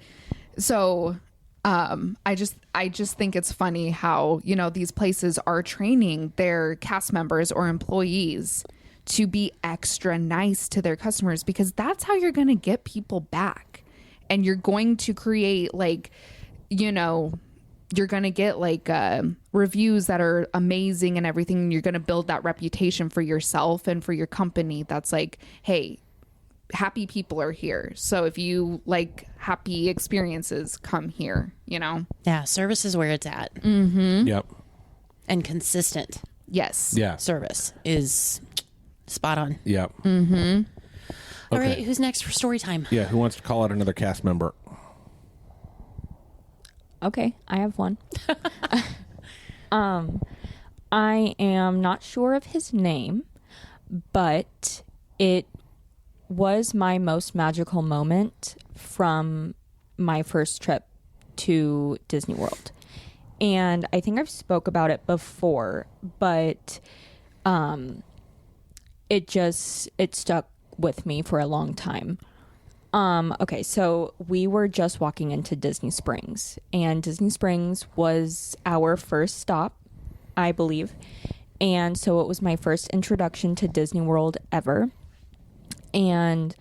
so I just think it's funny how, these places are training their cast members or employees to be extra nice to their customers, because that's how you're going to get people back. And you're going to create you're going to get reviews that are amazing and everything. And you're going to build that reputation for yourself and for your company. That's like, hey, happy people are here. So if you like happy experiences, come here, Yeah, service is where it's at. Yep. And consistent Yes. Yeah. service is spot on. Yep. All right, who's next for story time? Yeah, who wants to call out another cast member? Okay, I have one. I am not sure of his name, but it was my most magical moment from my first trip to Disney World. And I think I've spoke about it before, but it stuck with me for a long time. Okay, so we were just walking into Disney Springs, and Disney Springs was our first stop, I believe. And so it was my first introduction to Disney World ever. And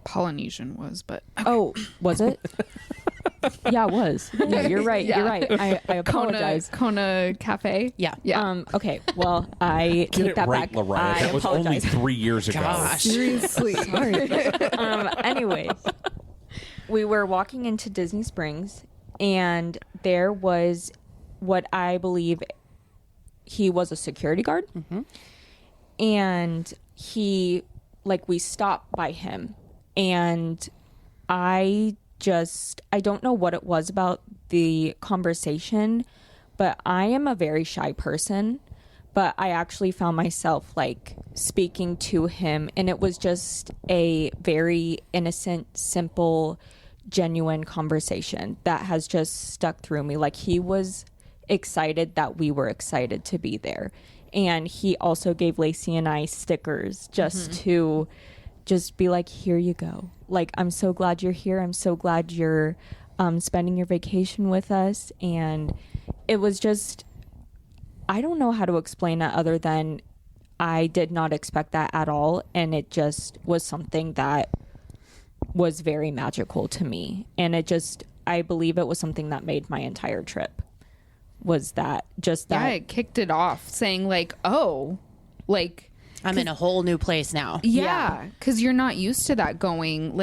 Polynesian was, but oh, was it? Yeah, it was. Yeah, you're right. Yeah. You're right. I apologize. Kona Cafe. Yeah. Okay. Well, I Get take it that right, back. Loretta. I That was only apologize. 3 years ago. Gosh. Seriously. Anyways, we were walking into Disney Springs, and there was what I believe he was a security guard. And we stopped by him, and I don't know what it was about the conversation, but I am a very shy person. But I actually found myself speaking to him, and it was just a very innocent, simple, genuine conversation that has just stuck through me. He was excited that we were excited to be there. And he also gave Lacey and I stickers just to just be like, here you go. I'm so glad you're here. I'm so glad you're spending your vacation with us. And it was just, I don't know how to explain it other than I did not expect that at all. And it just was something that was very magical to me. And I believe it was something that made my entire trip. Was that just that? Yeah, it kicked it off saying I'm in a whole new place now. yeah, because you're not used to that going.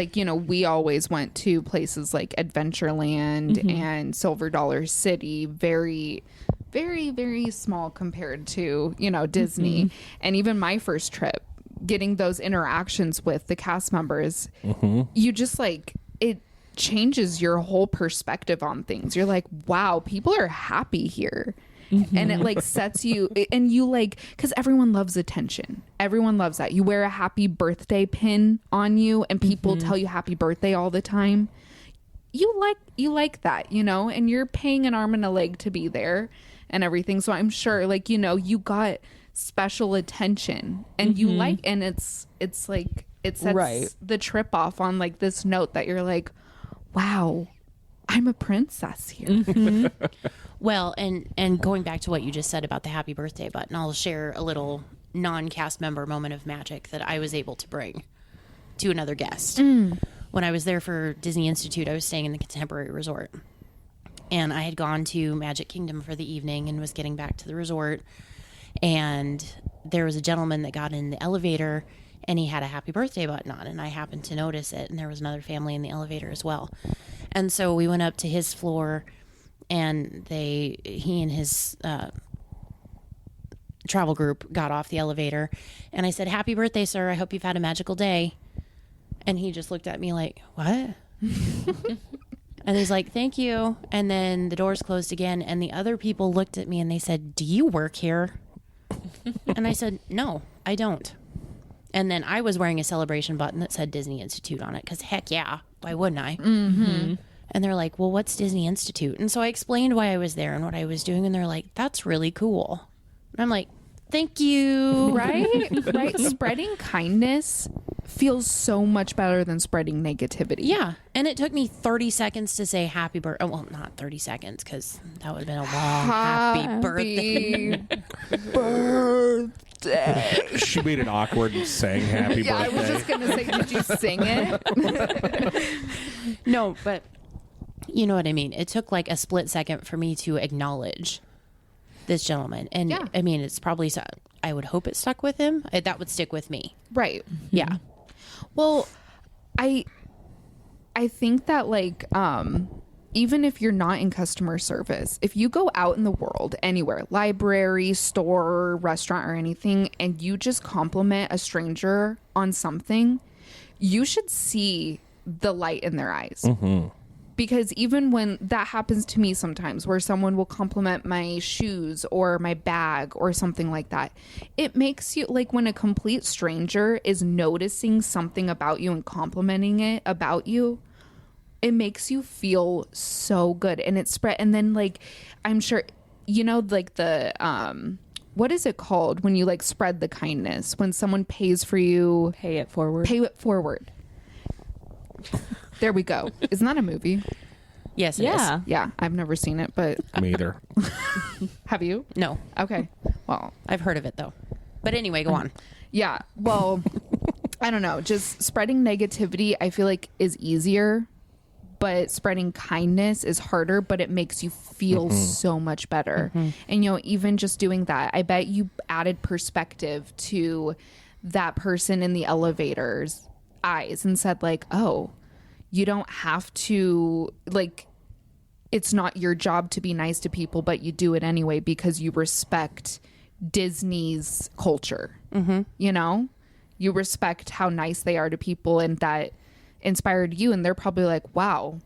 We always went to places like Adventureland and Silver Dollar City, very, very, very small compared to, Disney. And even my first trip, getting those interactions with the cast members, you just it changes your whole perspective on things. You're like, wow, people are happy here. And it sets you, and you because everyone loves attention. Everyone loves that. You wear a happy birthday pin on you, and people tell you happy birthday all the time. You like that, and you're paying an arm and a leg to be there and everything. So I'm sure you got special attention, and and it sets Right. the trip off on this note that you're like, wow, I'm a princess here. Well, and going back to what you just said about the happy birthday button, I'll share a little non-cast member moment of magic that I was able to bring to another guest. When I was there for Disney Institute, I was staying in the Contemporary Resort. And I had gone to Magic Kingdom for the evening and was getting back to the resort. And there was a gentleman that got in the elevator and he had a happy birthday button on. And I happened to notice it. And there was another family in the elevator as well. And so we went up to his floor and he and his travel group got off the elevator. And I said, "Happy birthday, sir. I hope you've had a magical day." And he just looked at me like, "What?" And he's like, "Thank you." And then the doors closed again. And the other people looked at me and they said, "Do you work here?" And I said, "No, I don't." And then I was wearing a celebration button that said Disney Institute on it because heck yeah, why wouldn't I? Mm-hmm. And they're like, "Well, what's Disney Institute?" And so I explained why I was there and what I was doing. And they're like, "That's really cool." And I'm like, "Thank you." Right. Spreading kindness feels so much better than spreading negativity. Yeah. And it took me 30 seconds to say happy birthday. Oh, well, not 30 seconds because that would have been a long happy birthday. She made it awkward and sang happy birthday. I was just going to say, did you sing it? No, but you know what I mean? It took like a split second for me to acknowledge this gentleman. And Yeah. I mean, it's probably, I would hope it stuck with him. That would stick with me. Right. Yeah. Well, I think that like even if you're not in customer service, if you go out in the world anywhere, library, store, restaurant or anything, and you just compliment a stranger on something, you should see the light in their eyes. Mm-hmm. Because even when that happens to me sometimes where someone will compliment my shoes or my bag or something like that, it makes you like when a complete stranger is noticing something about you and complimenting it about you, it makes you feel so good. And it spread. And then like, I'm sure, you know, like the, what is it called when you like spread the kindness, when someone pays for you? Pay it forward. Pay it forward. There we go. Isn't that a movie? Yes, it is. Yeah, I've never seen it, but Me either. have you? No, Okay. Well, I've heard of it though. But anyway, go on. yeah. Well, I don't know. Just spreading negativity, I feel like is easier, but spreading kindness is harder, but it makes you feel so much better. And, you know, even just doing that, I bet you added perspective to that person in the elevator's eyes and said like, oh, you don't have to, like, it's not your job to be nice to people, but you do it anyway because you respect Disney's culture. You know, you respect how nice they are to people, and that inspired you. And they're probably like, wow,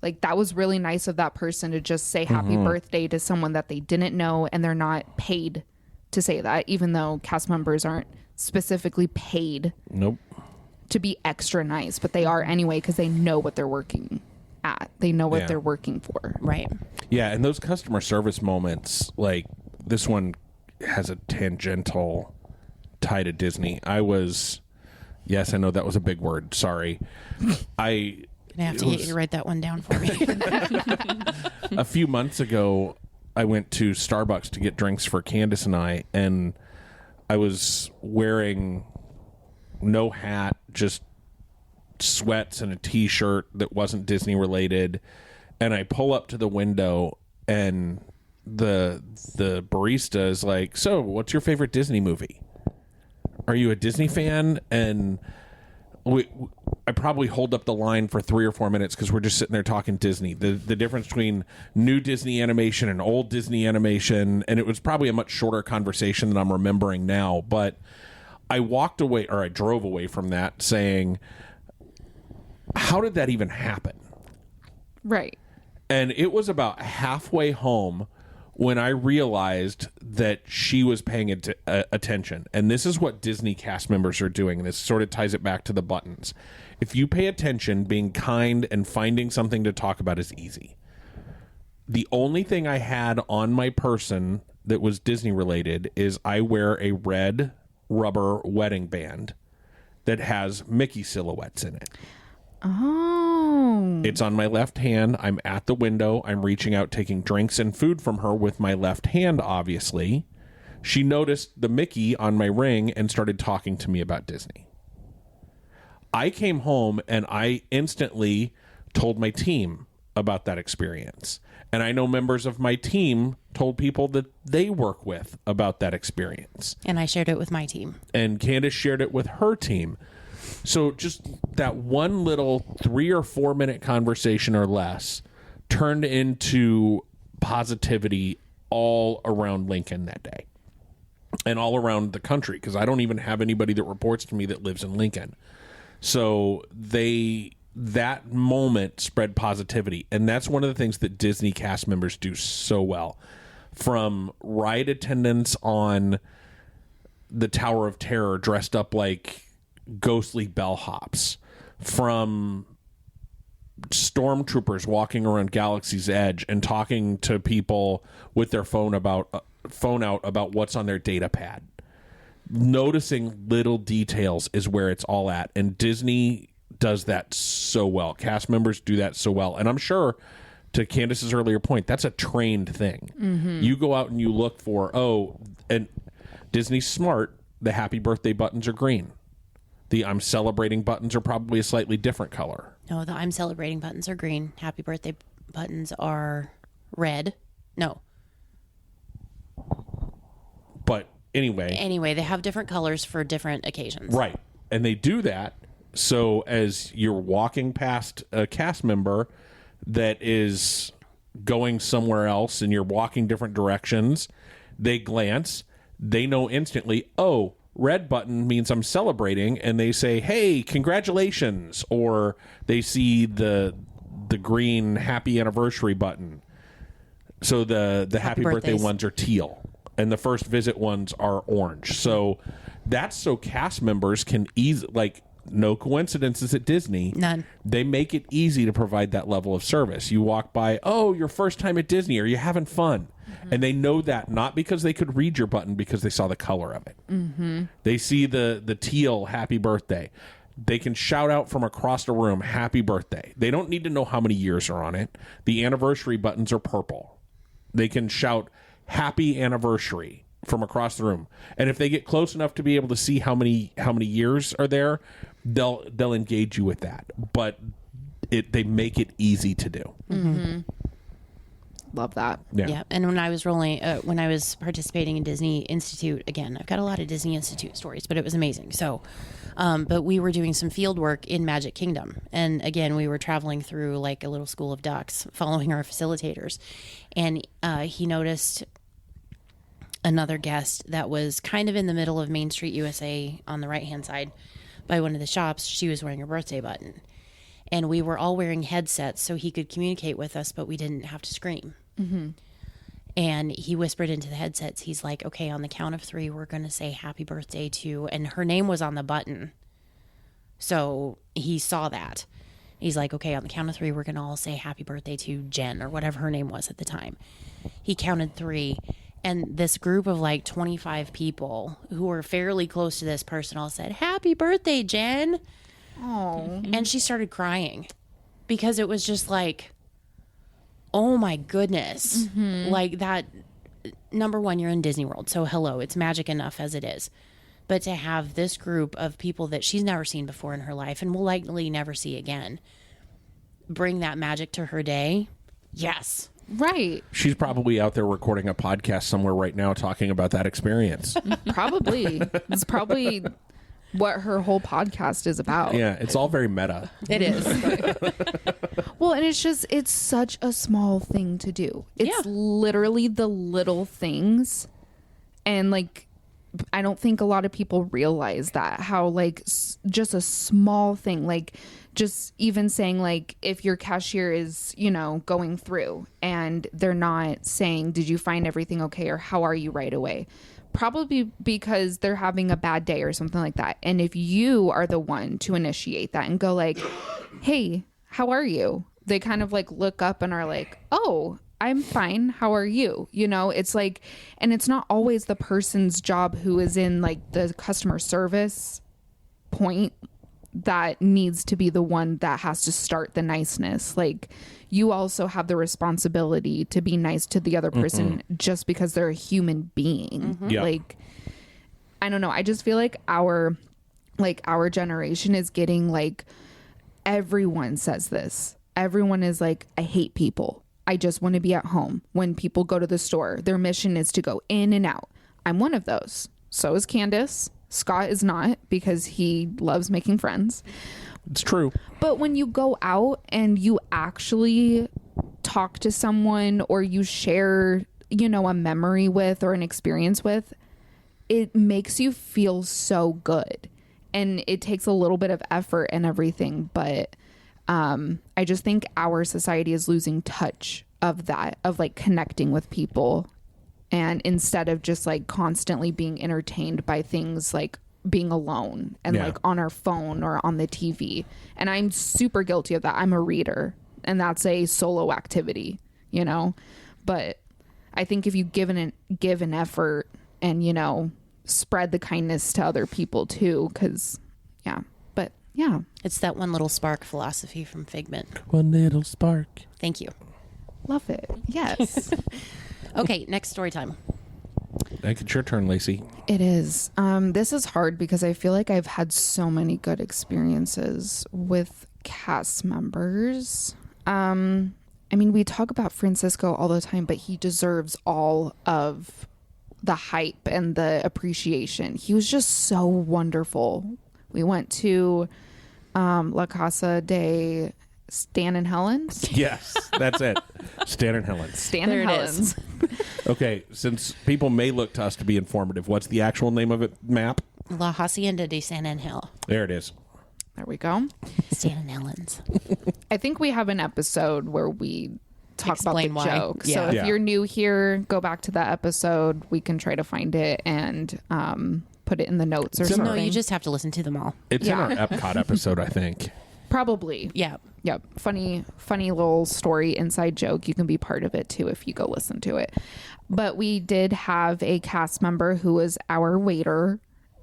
like that was really nice of that person to just say happy birthday to someone that they didn't know, and they're not paid to say that, even though cast members aren't specifically paid Nope. to be extra nice, but they are anyway because they know what they're working at. They know what Yeah. they're working for. Right. Yeah, and those customer service moments, like this one has a tangential tie to Disney. Yes, I know that was a big word. Sorry. Gonna have to get you to write that one down for me. A few months ago, I went to Starbucks to get drinks for Candice and I, and I was wearing no hat, just sweats and a t-shirt that wasn't Disney related. And I pull up to the window and the barista is like, "So, what's your favorite Disney movie? Are you a Disney fan?" And I probably hold up the line for 3 or 4 minutes because we're just sitting there talking Disney, the difference between new Disney animation and old Disney animation. And it was probably a much shorter conversation than I'm remembering now, but I walked away, or I drove away from that saying, how did that even happen? Right. And it was about halfway home when I realized that she was paying attention. And this is what Disney cast members are doing. And this sort of ties it back to the buttons. If you pay attention, being kind and finding something to talk about is easy. The only thing I had on my person that was Disney related is I wear a red rubber wedding band that has Mickey silhouettes in it. Oh. It's on my left hand. I'm at the window. I'm reaching out, taking drinks and food from her with my left hand, obviously. She noticed the Mickey on my ring and started talking to me about Disney. I came home and I instantly told my team about that experience. And I know members of my team told people that they work with about that experience. And I shared it with my team. And Candice shared it with her team. So just that one little 3 or 4 minute conversation or less turned into positivity all around Lincoln that day. And all around the country, because I don't even have anybody that reports to me that lives in Lincoln. So that moment spread positivity. And that's one of the things that Disney cast members do so well. From ride attendants on the Tower of Terror dressed up like ghostly bellhops, from stormtroopers walking around Galaxy's Edge and talking to people with their phone out about what's on their data pad. Noticing little details is where it's all at, and Disney does that so well. Cast members do that so well, and I'm sure, to Candice's earlier point, that's a trained thing. Mm-hmm. You go out and you look for, and Disney's smart, the happy birthday buttons are green. The I'm celebrating buttons are probably a slightly different color. No, the I'm celebrating buttons are green. Happy birthday buttons are red. No. But anyway, they have different colors for different occasions. Right. And they do that so as you're walking past a cast member that is going somewhere else and you're walking different directions, they glance, they know instantly, oh, red button means I'm celebrating, and they say, hey, congratulations, or they see the green happy anniversary button. So the happy birthday ones are teal, and the first visit ones are orange. So that's so cast members can no coincidences at Disney. None. They make it easy to provide that level of service. You walk by, oh, your first time at Disney. Are you having fun? Mm-hmm. And they know that not because they could read your button, because they saw the color of it. Mm-hmm. They see the teal happy birthday. They can shout out from across the room, happy birthday. They don't need to know how many years are on it. The anniversary buttons are purple. They can shout happy anniversary from across the room. And if they get close enough to be able to see how many years are there, they'll engage you with that. But they make it easy to do. Mm-hmm. Love that. Yeah. And when I was when I was participating in Disney Institute, again, I've got a lot of Disney Institute stories, but it was amazing. So, but we were doing some field work in Magic Kingdom. And again, we were traveling through like a little school of ducks, following our facilitators. And he noticed another guest that was kind of in the middle of Main Street USA on the right-hand side by one of the shops. She was wearing a birthday button. And we were all wearing headsets so he could communicate with us, but we didn't have to scream. Mm-hmm. And he whispered into the headsets. He's like, okay, on the count of 3, we're going to say happy birthday to, and her name was on the button. So he saw that. He's like, okay, on the count of 3, we're going to all say happy birthday to Jen, or whatever her name was at the time. He counted 3. And this group of like 25 people who were fairly close to this person all said, happy birthday, Jen. Oh. And she started crying because it was just like, oh my goodness. Mm-hmm. Like that, number one, you're in Disney World. So hello, it's magic enough as it is. But to have this group of people that she's never seen before in her life and will likely never see again, bring that magic to her day. Yes. Right. She's probably out there recording a podcast somewhere right now talking about that experience. Probably. It's probably what her whole podcast is about. Yeah, it's all very meta. It is. Well, and it's such a small thing to do. It's literally the little things. And like, I don't think a lot of people realize that, how like just a small thing, like just even saying like if your cashier is, going through and they're not saying, did you find everything okay? Or how are you right away? Probably because they're having a bad day or something like that. And if you are the one to initiate that and go like, hey, how are you? They kind of like look up and are like, oh, I'm fine. How are you? It's like, and it's not always the person's job who is in like the customer service point that needs to be the one that has to start the niceness. Like, you also have the responsibility to be nice to the other person just because they're a human being. Yeah. Like, I don't know. I just feel like our generation is getting like, everyone says this. Everyone is like, I hate people. I just want to be at home. When people go to the store, their mission is to go in and out. I'm one of those. So is Candice. Scott is not, because he loves making friends. It's true. But when you go out and you actually talk to someone, or you share, you know, a memory with or an experience with, it makes you feel so good. And it takes a little bit of effort and everything. But I just think our society is losing touch of that, of like connecting with people. And instead of just like constantly being entertained by things like being alone and like on our phone or on the TV. And I'm super guilty of that. I'm a reader, and that's a solo activity, you know. But I think if you give an effort and, you know, spread the kindness to other people too, because It's that one little spark philosophy from Figment. One little spark. Thank you. Love it. Yes. Okay, next story time. I think it's your turn, Lacey. It is. This is hard because I feel like I've had so many good experiences with cast members. I mean, we talk about Francisco all the time, but he deserves all of the hype and the appreciation. He was just so wonderful. We went to La Casa de Stan and Helen's. Yes, that's it. Stan and Helen's. Stan There and it Helen's. Okay, since people may look to us to be informative, what's the actual name of it? Map? La Hacienda de San Angel. There it is. There we go. Stan and Helen's. I think we have an episode where we talk Explain about the why. joke. Yeah. So if Yeah. you're new here, go back to that episode. We can try to find it and put it in the notes or something. No, you just have to listen to them all. It's in our Epcot episode, I think. Probably. Yeah. Yep. Funny little story, inside joke. You can be part of it too if you go listen to it. But we did have a cast member who was our waiter,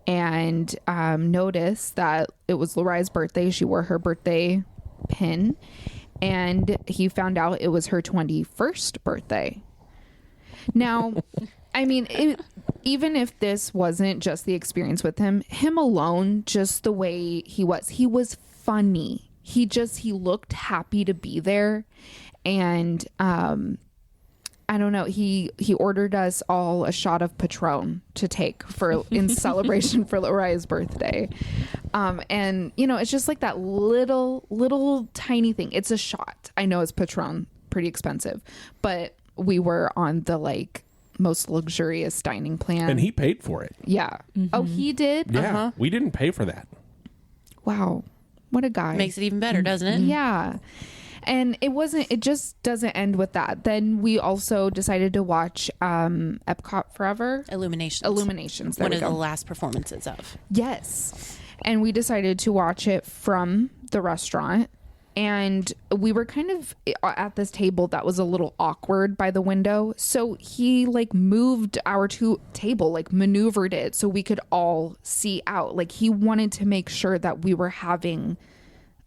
and noticed that it was Lorai's birthday. She wore her birthday pin, and he found out it was her 21st birthday. Now, I mean, even if this wasn't just the experience with him alone, just the way he was funny. He looked happy to be there. And I don't know, he ordered us all a shot of Patron to take in celebration for Lorai's birthday. And you know, it's just like that little tiny thing. It's a shot. I know it's Patron, pretty expensive, but we were on the like most luxurious dining plan. And he paid for it. Yeah. Oh, he did? Yeah. We didn't pay for that. Wow. What a guy. Makes it even better, doesn't it? Yeah. And it just doesn't end with that. Then we also decided to watch Epcot Forever. Illuminations. There One we of go. the last performances of. Yes. And we decided to watch it from the restaurant. And we were kind of at this table that was a little awkward by the window. So he like moved our table, like maneuvered it so we could all see out. Like he wanted to make sure that we were having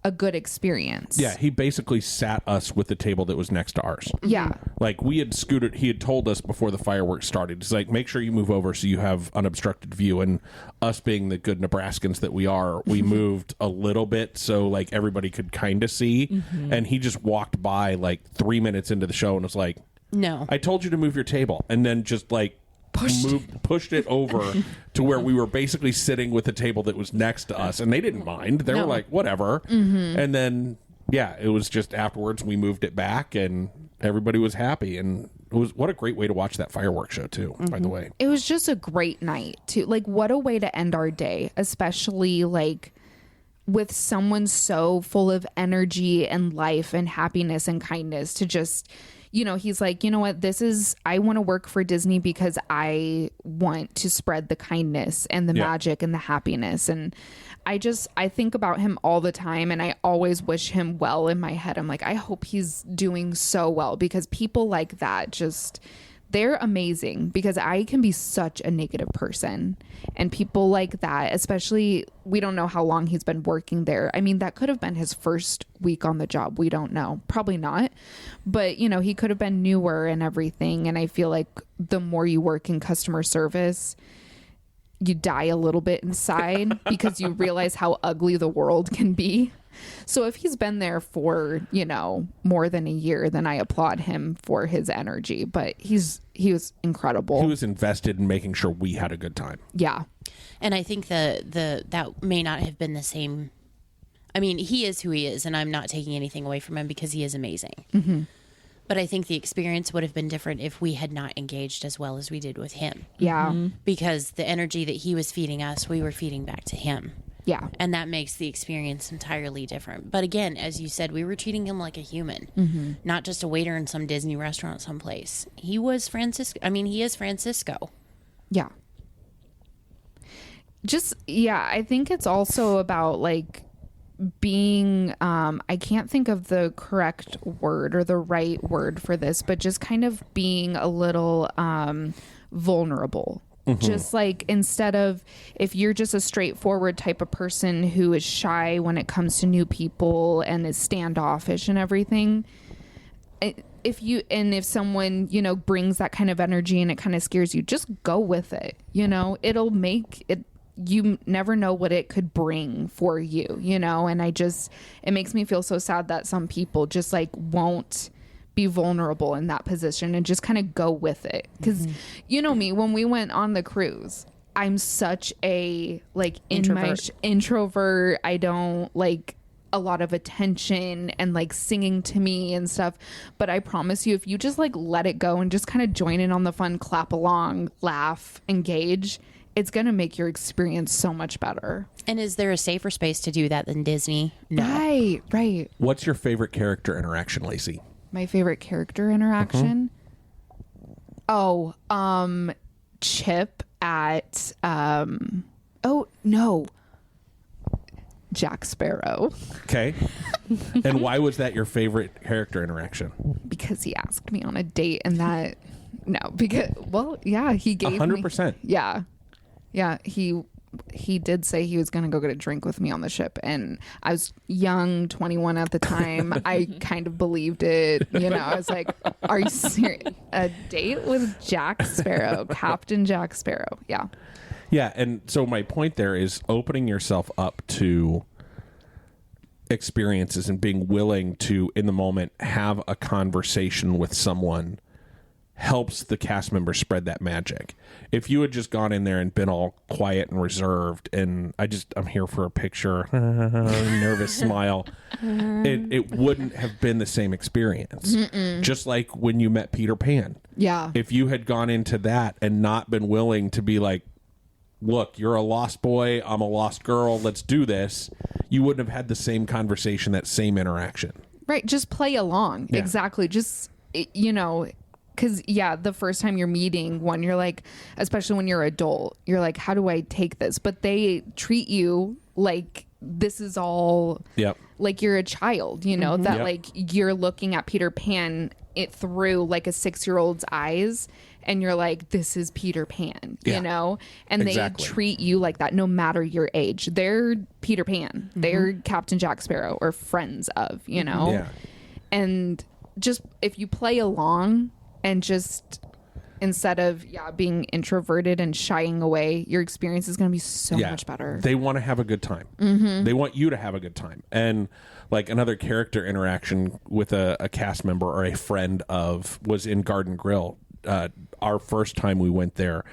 a good experience. Yeah, he basically sat us with the table that was next to ours. Yeah. Like we had scooted, he had told us before the fireworks started, he's like, make sure you move over so you have unobstructed view. And us being the good Nebraskans that we are, we moved a little bit so like everybody could kind of see. And he just walked by like 3 minutes into the show and was like, No. I told you to move your table. And then just like pushed it over to where we were basically sitting with the table that was next to us, and they didn't mind. They were like, whatever. And then it was just afterwards we moved it back and everybody was happy. And it was what a great way to watch that fireworks show too, by the way. It was just a great night too. Like what a way to end our day, especially like with someone so full of energy and life and happiness and kindness to just, you know, he's like, you know what, I want to work for Disney because I want to spread the kindness and the magic and the happiness. And I think about him all the time, and I always wish him well in my head. I'm like, I hope he's doing so well, because people like that they're amazing, because I can be such a negative person, and people like that, especially, we don't know how long he's been working there. I mean, that could have been his first week on the job. We don't know. Probably not. But, you know, he could have been newer and everything. And I feel like the more you work in customer service, you die a little bit inside because you realize how ugly the world can be. So if he's been there for, you know, more than a year, then I applaud him for his energy. But he was incredible. He was invested in making sure we had a good time. Yeah. And I think that may not have been the same. I mean, he is who he is, and I'm not taking anything away from him because he is amazing. Mm-hmm. But I think the experience would have been different if we had not engaged as well as we did with him. Yeah. Mm-hmm. Because the energy that he was feeding us, we were feeding back to him. Yeah. And that makes the experience entirely different. But again, as you said, we were treating him like a human, not just a waiter in some Disney restaurant someplace. He was Francisco. I mean, he is Francisco. Yeah. Just, yeah, I think it's also about like being, I can't think of the correct word or the right word for this, but just kind of being a little vulnerable. Just like, instead of, if you're just a straightforward type of person who is shy when it comes to new people and is standoffish and everything, if someone, you know, brings that kind of energy and it kind of scares you, just go with it. You know, it'll make it, you never know what it could bring for you, you know? And it makes me feel so sad that some people just like won't be vulnerable in that position and just kind of go with it. Because you know me, when we went on the cruise, I'm such a like introvert. I don't like a lot of attention and like singing to me and stuff. But I promise you, if you just like let it go and just kind of join in on the fun, clap along, laugh, engage, it's going to make your experience so much better. And is there a safer space to do that than Disney? No. Right. What's your favorite character interaction, Lacey? My favorite character interaction? Oh, Chip at, oh, no. Jack Sparrow. Okay. And why was that your favorite character interaction? Because he asked me on a date, and that, no, because, well, yeah, he gave 100%. Yeah. Yeah, he did say he was going to go get a drink with me on the ship, and I was young, 21 at the time. I kind of believed it. You know, I was like, are you serious? A date with Jack Sparrow, Captain Jack Sparrow. Yeah. Yeah, and so my point there is opening yourself up to experiences and being willing to, in the moment, have a conversation with someone helps the cast member spread that magic. If you had just gone in there and been all quiet and reserved and I'm here for a picture, nervous smile, it wouldn't have been the same experience. Just like when you met Peter Pan. Yeah. If you had gone into that and not been willing to be like, look, you're a lost boy, I'm a lost girl, let's do this, you wouldn't have had the same conversation, that same interaction. Right. Just play along. Yeah. Exactly. Just, you know, because, yeah, the first time you're meeting one, you're like, especially when you're adult, you're like, how do I take this? But they treat you like this is all, like you're a child, you know, that like you're looking at Peter Pan through like a 6-year-old's eyes, and you're like, this is Peter Pan, you know? And they treat you like that no matter your age. They're Peter Pan. They're Captain Jack Sparrow, or friends of, you know? Yeah. And just, if you play along and just, instead of being introverted and shying away, your experience is going to be so much better. They want to have a good time. They want you to have a good time. And like another character interaction with a cast member or a friend of was in Garden Grill. Our first time we went there,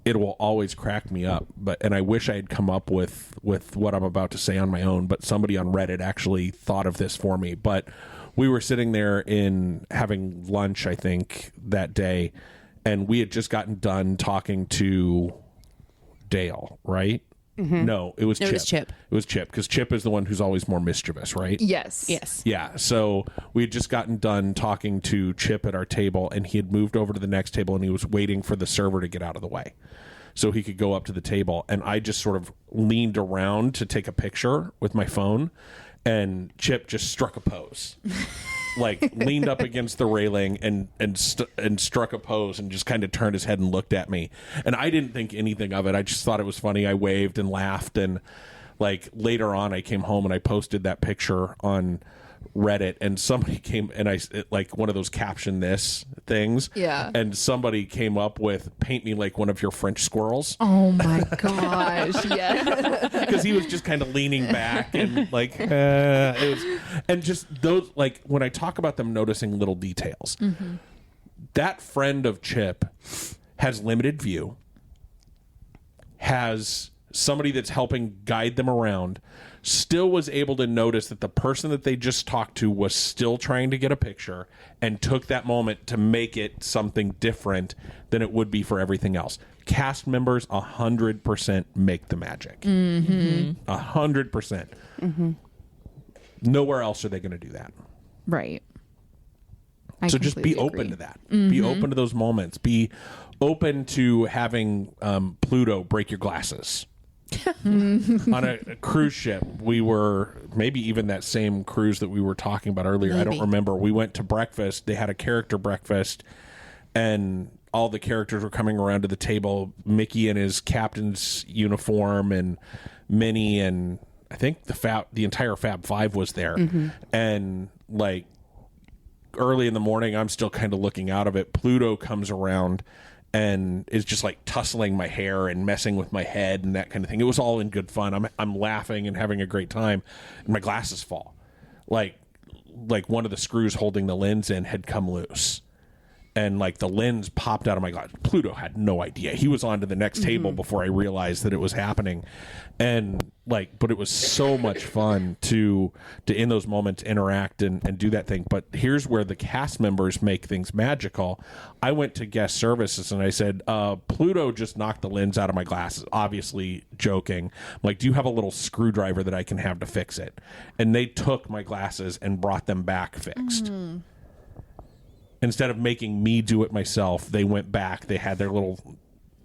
it will always crack me up. And I wish I had come up with what I'm about to say on my own, but somebody on Reddit actually thought of this for me. But we were sitting there in having lunch, I think, that day, and we had just gotten done talking to Dale, right? No, it was Chip. It was Chip, because Chip is the one who's always more mischievous, right? Yes. Yeah, so we had just gotten done talking to Chip at our table, and he had moved over to the next table, and he was waiting for the server to get out of the way so he could go up to the table. And I just sort of leaned around to take a picture with my phone, and Chip just struck a pose. like leaned up against the railing and struck a pose and just kind of turned his head and looked at me. And I didn't think anything of it. I just thought it was funny. I waved and laughed. And like later on, I came home and I posted that picture on Reddit, and somebody came and like one of those caption this things. Yeah. And somebody came up with paint me like one of your French squirrels. Oh my gosh. Yeah. Because he was just kind of leaning back and like it was, and just those, like when I talk about them noticing little details, that friend of Chip has limited view, has somebody that's helping guide them around, still was able to notice that the person that they just talked to was still trying to get a picture and took that moment to make it something different than it would be for everything else. Cast members 100% make the magic. 100%. Nowhere else are they going to do that. Right. So just be open to that. Be open to those moments. Be open to having Pluto break your glasses. On a cruise ship, we were maybe even that same cruise that we were talking about earlier. I don't remember. We went to breakfast. They had a character breakfast, and all the characters were coming around to the table. Mickey in his captain's uniform, and Minnie, and I think the entire Fab Five was there. And like early in the morning, I'm still kind of looking out of it. Pluto comes around and is just like tussling my hair and messing with my head and that kind of thing. It was all in good fun. I'm laughing and having a great time, and my glasses fall. Like one of the screws holding the lens in had come loose, and like the lens popped out of my glass. Pluto had no idea. He was on to the next table before I realized that it was happening. And like, but it was so much fun to in those moments interact and do that thing. But here's where the cast members make things magical. I went to guest services and I said, Pluto just knocked the lens out of my glasses, obviously joking. I'm like, do you have a little screwdriver that I can have to fix it? And they took my glasses and brought them back fixed. Instead of making me do it myself, they went back. They had their little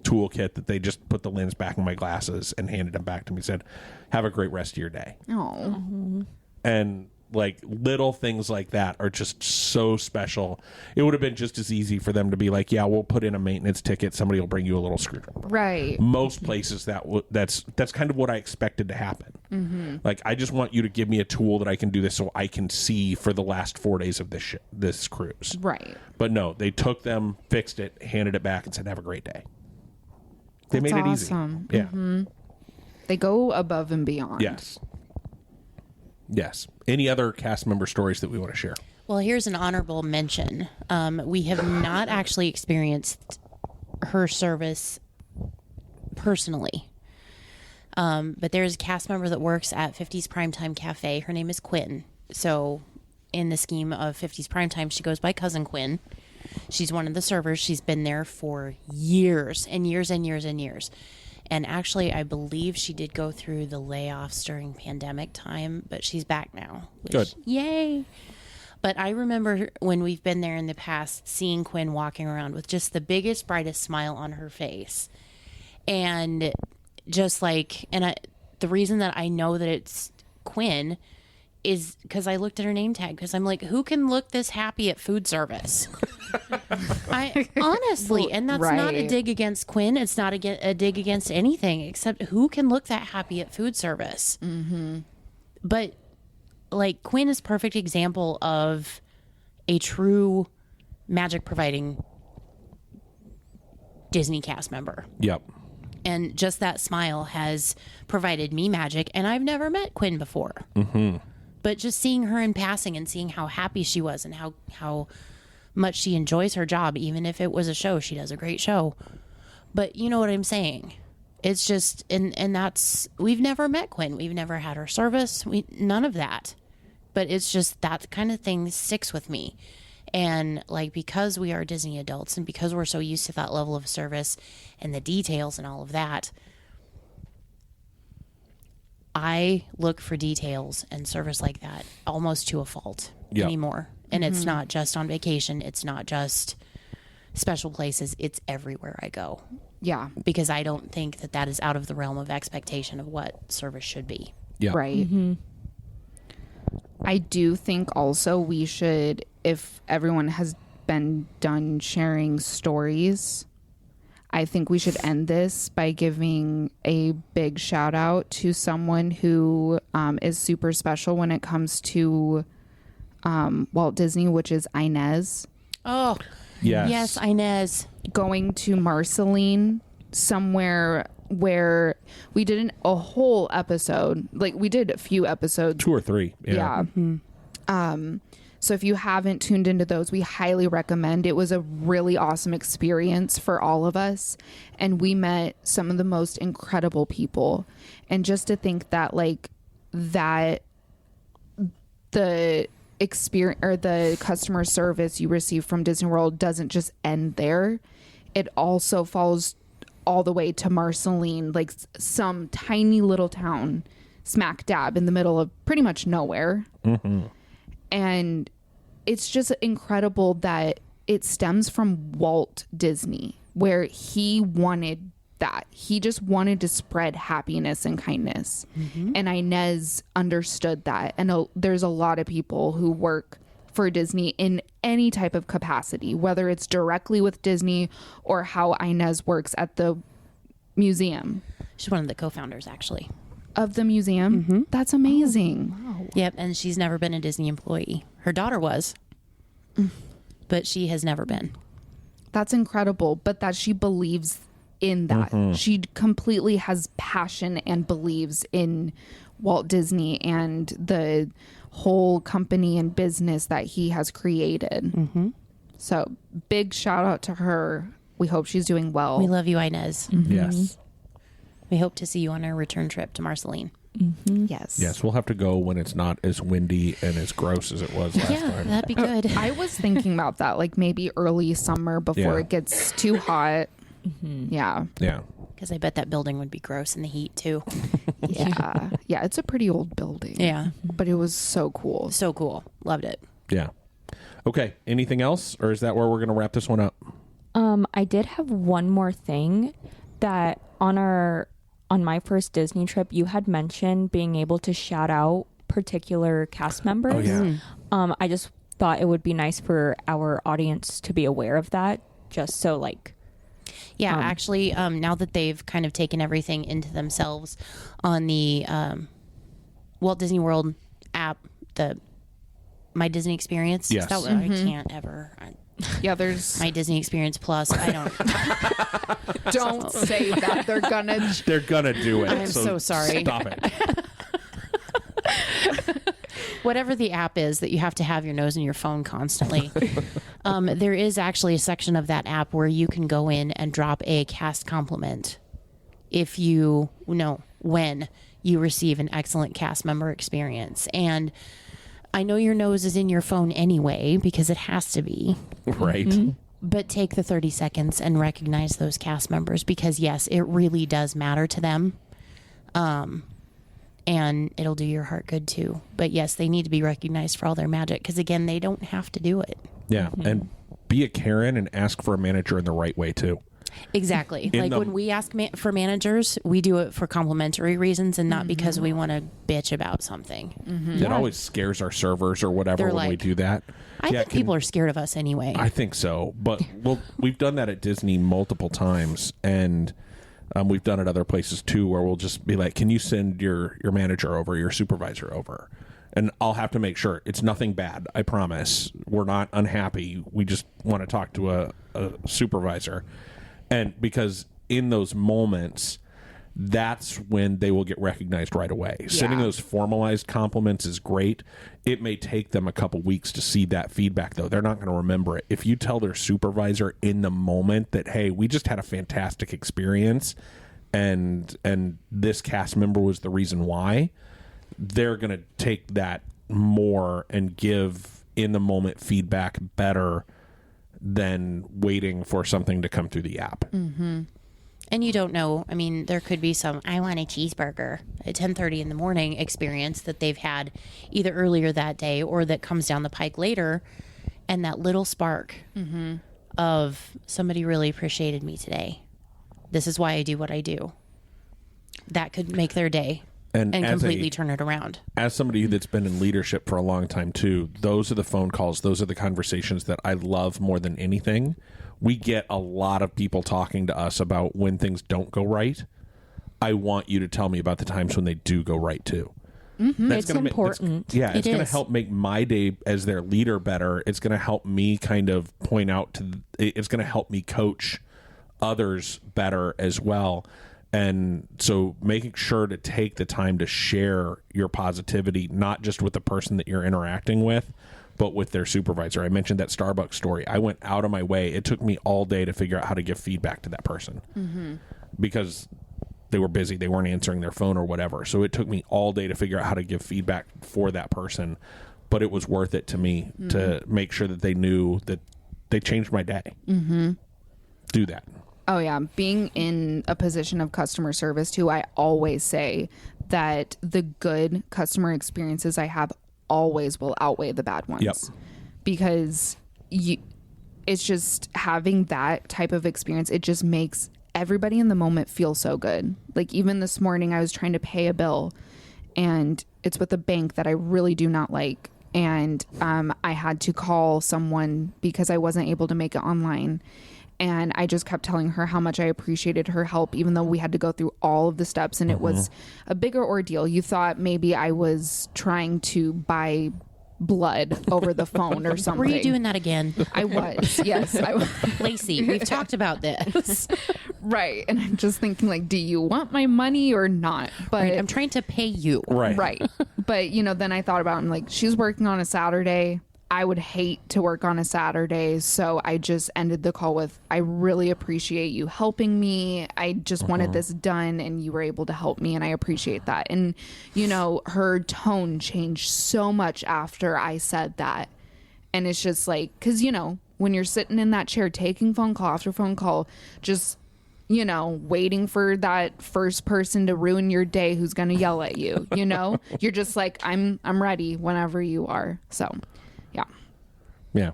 toolkit that they just put the lens back in my glasses and handed them back to me. Said, have a great rest of your day. Oh. And like little things like that are just so special. It would have been just as easy for them to be like, yeah, we'll put in a maintenance ticket. Somebody will bring you a little screwdriver. Right. Most places that's kind of what I expected to happen. Like, I just want you to give me a tool that I can do this so I can see for the last 4 days of this cruise. Right. But no, they took them, fixed it, handed it back, and said, have a great day. They made it easy. Yeah. They go above and beyond. Yes. Any other cast member stories that we want to share? Well, here's an honorable mention. We have not actually experienced her service personally. But there's a cast member that works at 50s Primetime Cafe. Her name is Quinn. So in the scheme of 50s Primetime, she goes by Cousin Quinn. She's one of the servers. She's been there for years and years and years and years. And actually, I believe she did go through the layoffs during pandemic time, but she's back now. Good. Yay. But I remember when we've been there in the past, seeing Quinn walking around with just the biggest, brightest smile on her face. And just like, the reason that I know that it's Quinn is because I looked at her name tag, because I'm like, who can look this happy at food service? I honestly, and that's not a dig against Quinn. It's not a dig against anything, except who can look that happy at food service? But like, Quinn is a perfect example of a true magic providing Disney cast member. Yep. And just that smile has provided me magic, and I've never met Quinn before. But just seeing her in passing and seeing how happy she was and how much she enjoys her job, even if it was a show, she does a great show. But you know what I'm saying? It's just, and that's, we've never met Quinn. We've never had her service. None of that. But it's just that kind of thing sticks with me. And like, because we are Disney adults and because we're so used to that level of service and the details and all of that, I look for details and service like that almost to a fault anymore. And it's not just on vacation. It's not just special places. It's everywhere I go. Yeah. Because I don't think that is out of the realm of expectation of what service should be. Yeah. Right. I do think also we should, if everyone has been done sharing stories, I think we should end this by giving a big shout out to someone who is super special when it comes to Walt Disney, which is Inez. Oh, yes, Inez. Going to Marceline, somewhere where we did a whole episode. Like, we did a few episodes. 2 or 3. Yeah. So if you haven't tuned into those, we highly recommend. It was a really awesome experience for all of us. And we met some of the most incredible people. And just to think that, like, that the experience or the customer service you receive from Disney World doesn't just end there. It also follows all the way to Marceline, like some tiny little town smack dab in the middle of pretty much nowhere. And it's just incredible that it stems from Walt Disney, where he wanted that. He just wanted to spread happiness and kindness. And Inez understood that. And there's a lot of people who work for Disney in any type of capacity, whether it's directly with Disney or how Inez works at the museum. She's one of the co-founders, actually. Of the museum? That's amazing. Yep, and she's never been a Disney employee. Her daughter was, but she has never been. That's incredible, but that she believes in that. She completely has passion and believes in Walt Disney and the whole company and business that he has created. So big shout out to her. We hope she's doing well. We love you, Inez. Yes. We hope to see you on our return trip to Marceline. Yes. Yes, we'll have to go when it's not as windy and as gross as it was last time. That'd be good. I was thinking about that, like maybe early summer before it gets too hot. Yeah. Yeah. Because I bet that building would be gross in the heat, too. Yeah. Yeah. It's a pretty old building. Yeah. But it was so cool. So cool. Loved it. Yeah. Okay. Anything else? Or is that where we're going to wrap this one up? I did have one more thing that on my first Disney trip, you had mentioned being able to shout out particular cast members. Oh, yeah. I just thought it would be nice for our audience to be aware of that, just so like. Yeah, actually, now that they've kind of taken everything into themselves on the Walt Disney World app, the My Disney Experience. Yes. That I can't ever. Yeah, there's My Disney Experience Plus. I don't say that. They're gonna do it. I'm so sorry. Stop it. Whatever the app is that you have to have your nose in your phone constantly. There is actually a section of that app where you can go in and drop a cast compliment when you receive an excellent cast member experience. And I know your nose is in your phone anyway because it has to be. Right. But take the 30 seconds and recognize those cast members because, yes, it really does matter to them. And it'll do your heart good, too. But, yes, they need to be recognized for all their magic because, again, they don't have to do it. Yeah. And be a Karen and ask for a manager in the right way, too. Exactly. When we ask for managers, we do it for complimentary reasons and not because we want to bitch about something. That always scares our servers or whatever They're when we like, do that. I think people are scared of us anyway. I think so. But we've done that at Disney multiple times. And we've done it other places, too, where we'll just be like, can you send your manager over, your supervisor over? And I'll have to make sure it's nothing bad. I promise. We're not unhappy. We just want to talk to a supervisor. And because in those moments, that's when they will get recognized right away. Yeah. Sending those formalized compliments is great. It may take them a couple weeks to see that feedback, though. They're not going to remember it. If you tell their supervisor in the moment that, hey, we just had a fantastic experience and this cast member was the reason why, they're going to take that more and give in the moment feedback better than waiting for something to come through the app. And you don't know. I mean, there could be some, I want a cheeseburger at 10:30 in the morning experience that they've had either earlier that day or that comes down the pike later. And that little spark of somebody really appreciated me today. This is why I do what I do. That could make their day. And completely turn it around. As somebody that's been in leadership for a long time too, those are the phone calls, those are the conversations that I love more than anything. We get a lot of people talking to us about when things don't go right. I want you to tell me about the times when they do go right too. Mm-hmm. It's important. It's going to help make my day as their leader better. It's going to help me kind of point out it's going to help me coach others better as well. And so making sure to take the time to share your positivity, not just with the person that you're interacting with, but with their supervisor. I mentioned that Starbucks story. I went out of my way. It took me all day to figure out how to give feedback to that person because they were busy. They weren't answering their phone or whatever. So it took me all day to figure out how to give feedback for that person. But it was worth it to me to make sure that they knew that they changed my day. Do that. Oh, yeah. Being in a position of customer service, too, I always say that the good customer experiences I have always will outweigh the bad ones. Yep. Because it's just having that type of experience, it just makes everybody in the moment feel so good. Like, even this morning, I was trying to pay a bill, and it's with a bank that I really do not like. And I had to call someone because I wasn't able to make it online. And I just kept telling her how much I appreciated her help, even though we had to go through all of the steps and it was a bigger ordeal. You thought maybe I was trying to buy blood over the phone or something. Were you doing that again? I was. Yes. I was. Lacey, we've talked about this. Right. And I'm just thinking, like, do you want my money or not? But Right, I'm trying to pay you. Right. But, then I thought about it. I'm like, she's working on a Saturday. I would hate to work on a Saturday. So I just ended the call with, I really appreciate you helping me. I just wanted this done and you were able to help me. And I appreciate that. And, her tone changed so much after I said that. And it's just like, because, when you're sitting in that chair, taking phone call after phone call, just, waiting for that first person to ruin your day who's going to yell at you, you're just like, I'm ready whenever you are. So. Yeah.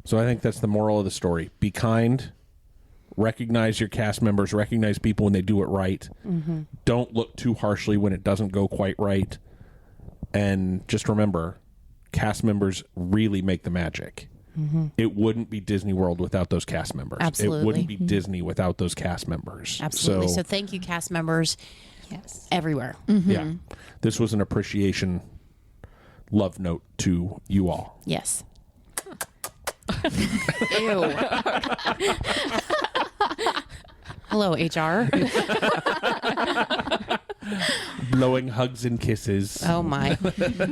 So I think that's the moral of the story. Be kind. Recognize your cast members. Recognize people when they do it right. Don't look too harshly when it doesn't go quite right. And just remember, cast members really make the magic. It wouldn't be Disney World without those cast members. Absolutely. It wouldn't be Disney without those cast members. Absolutely. So thank you, cast members. Yes. Everywhere. Yeah. This was an appreciation love note to you all. Yes. Ew. Hello, HR. Blowing hugs and kisses. Oh, my.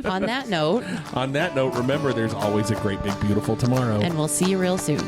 On that note, remember, there's always a great, big, beautiful tomorrow. and we'll see you real soon.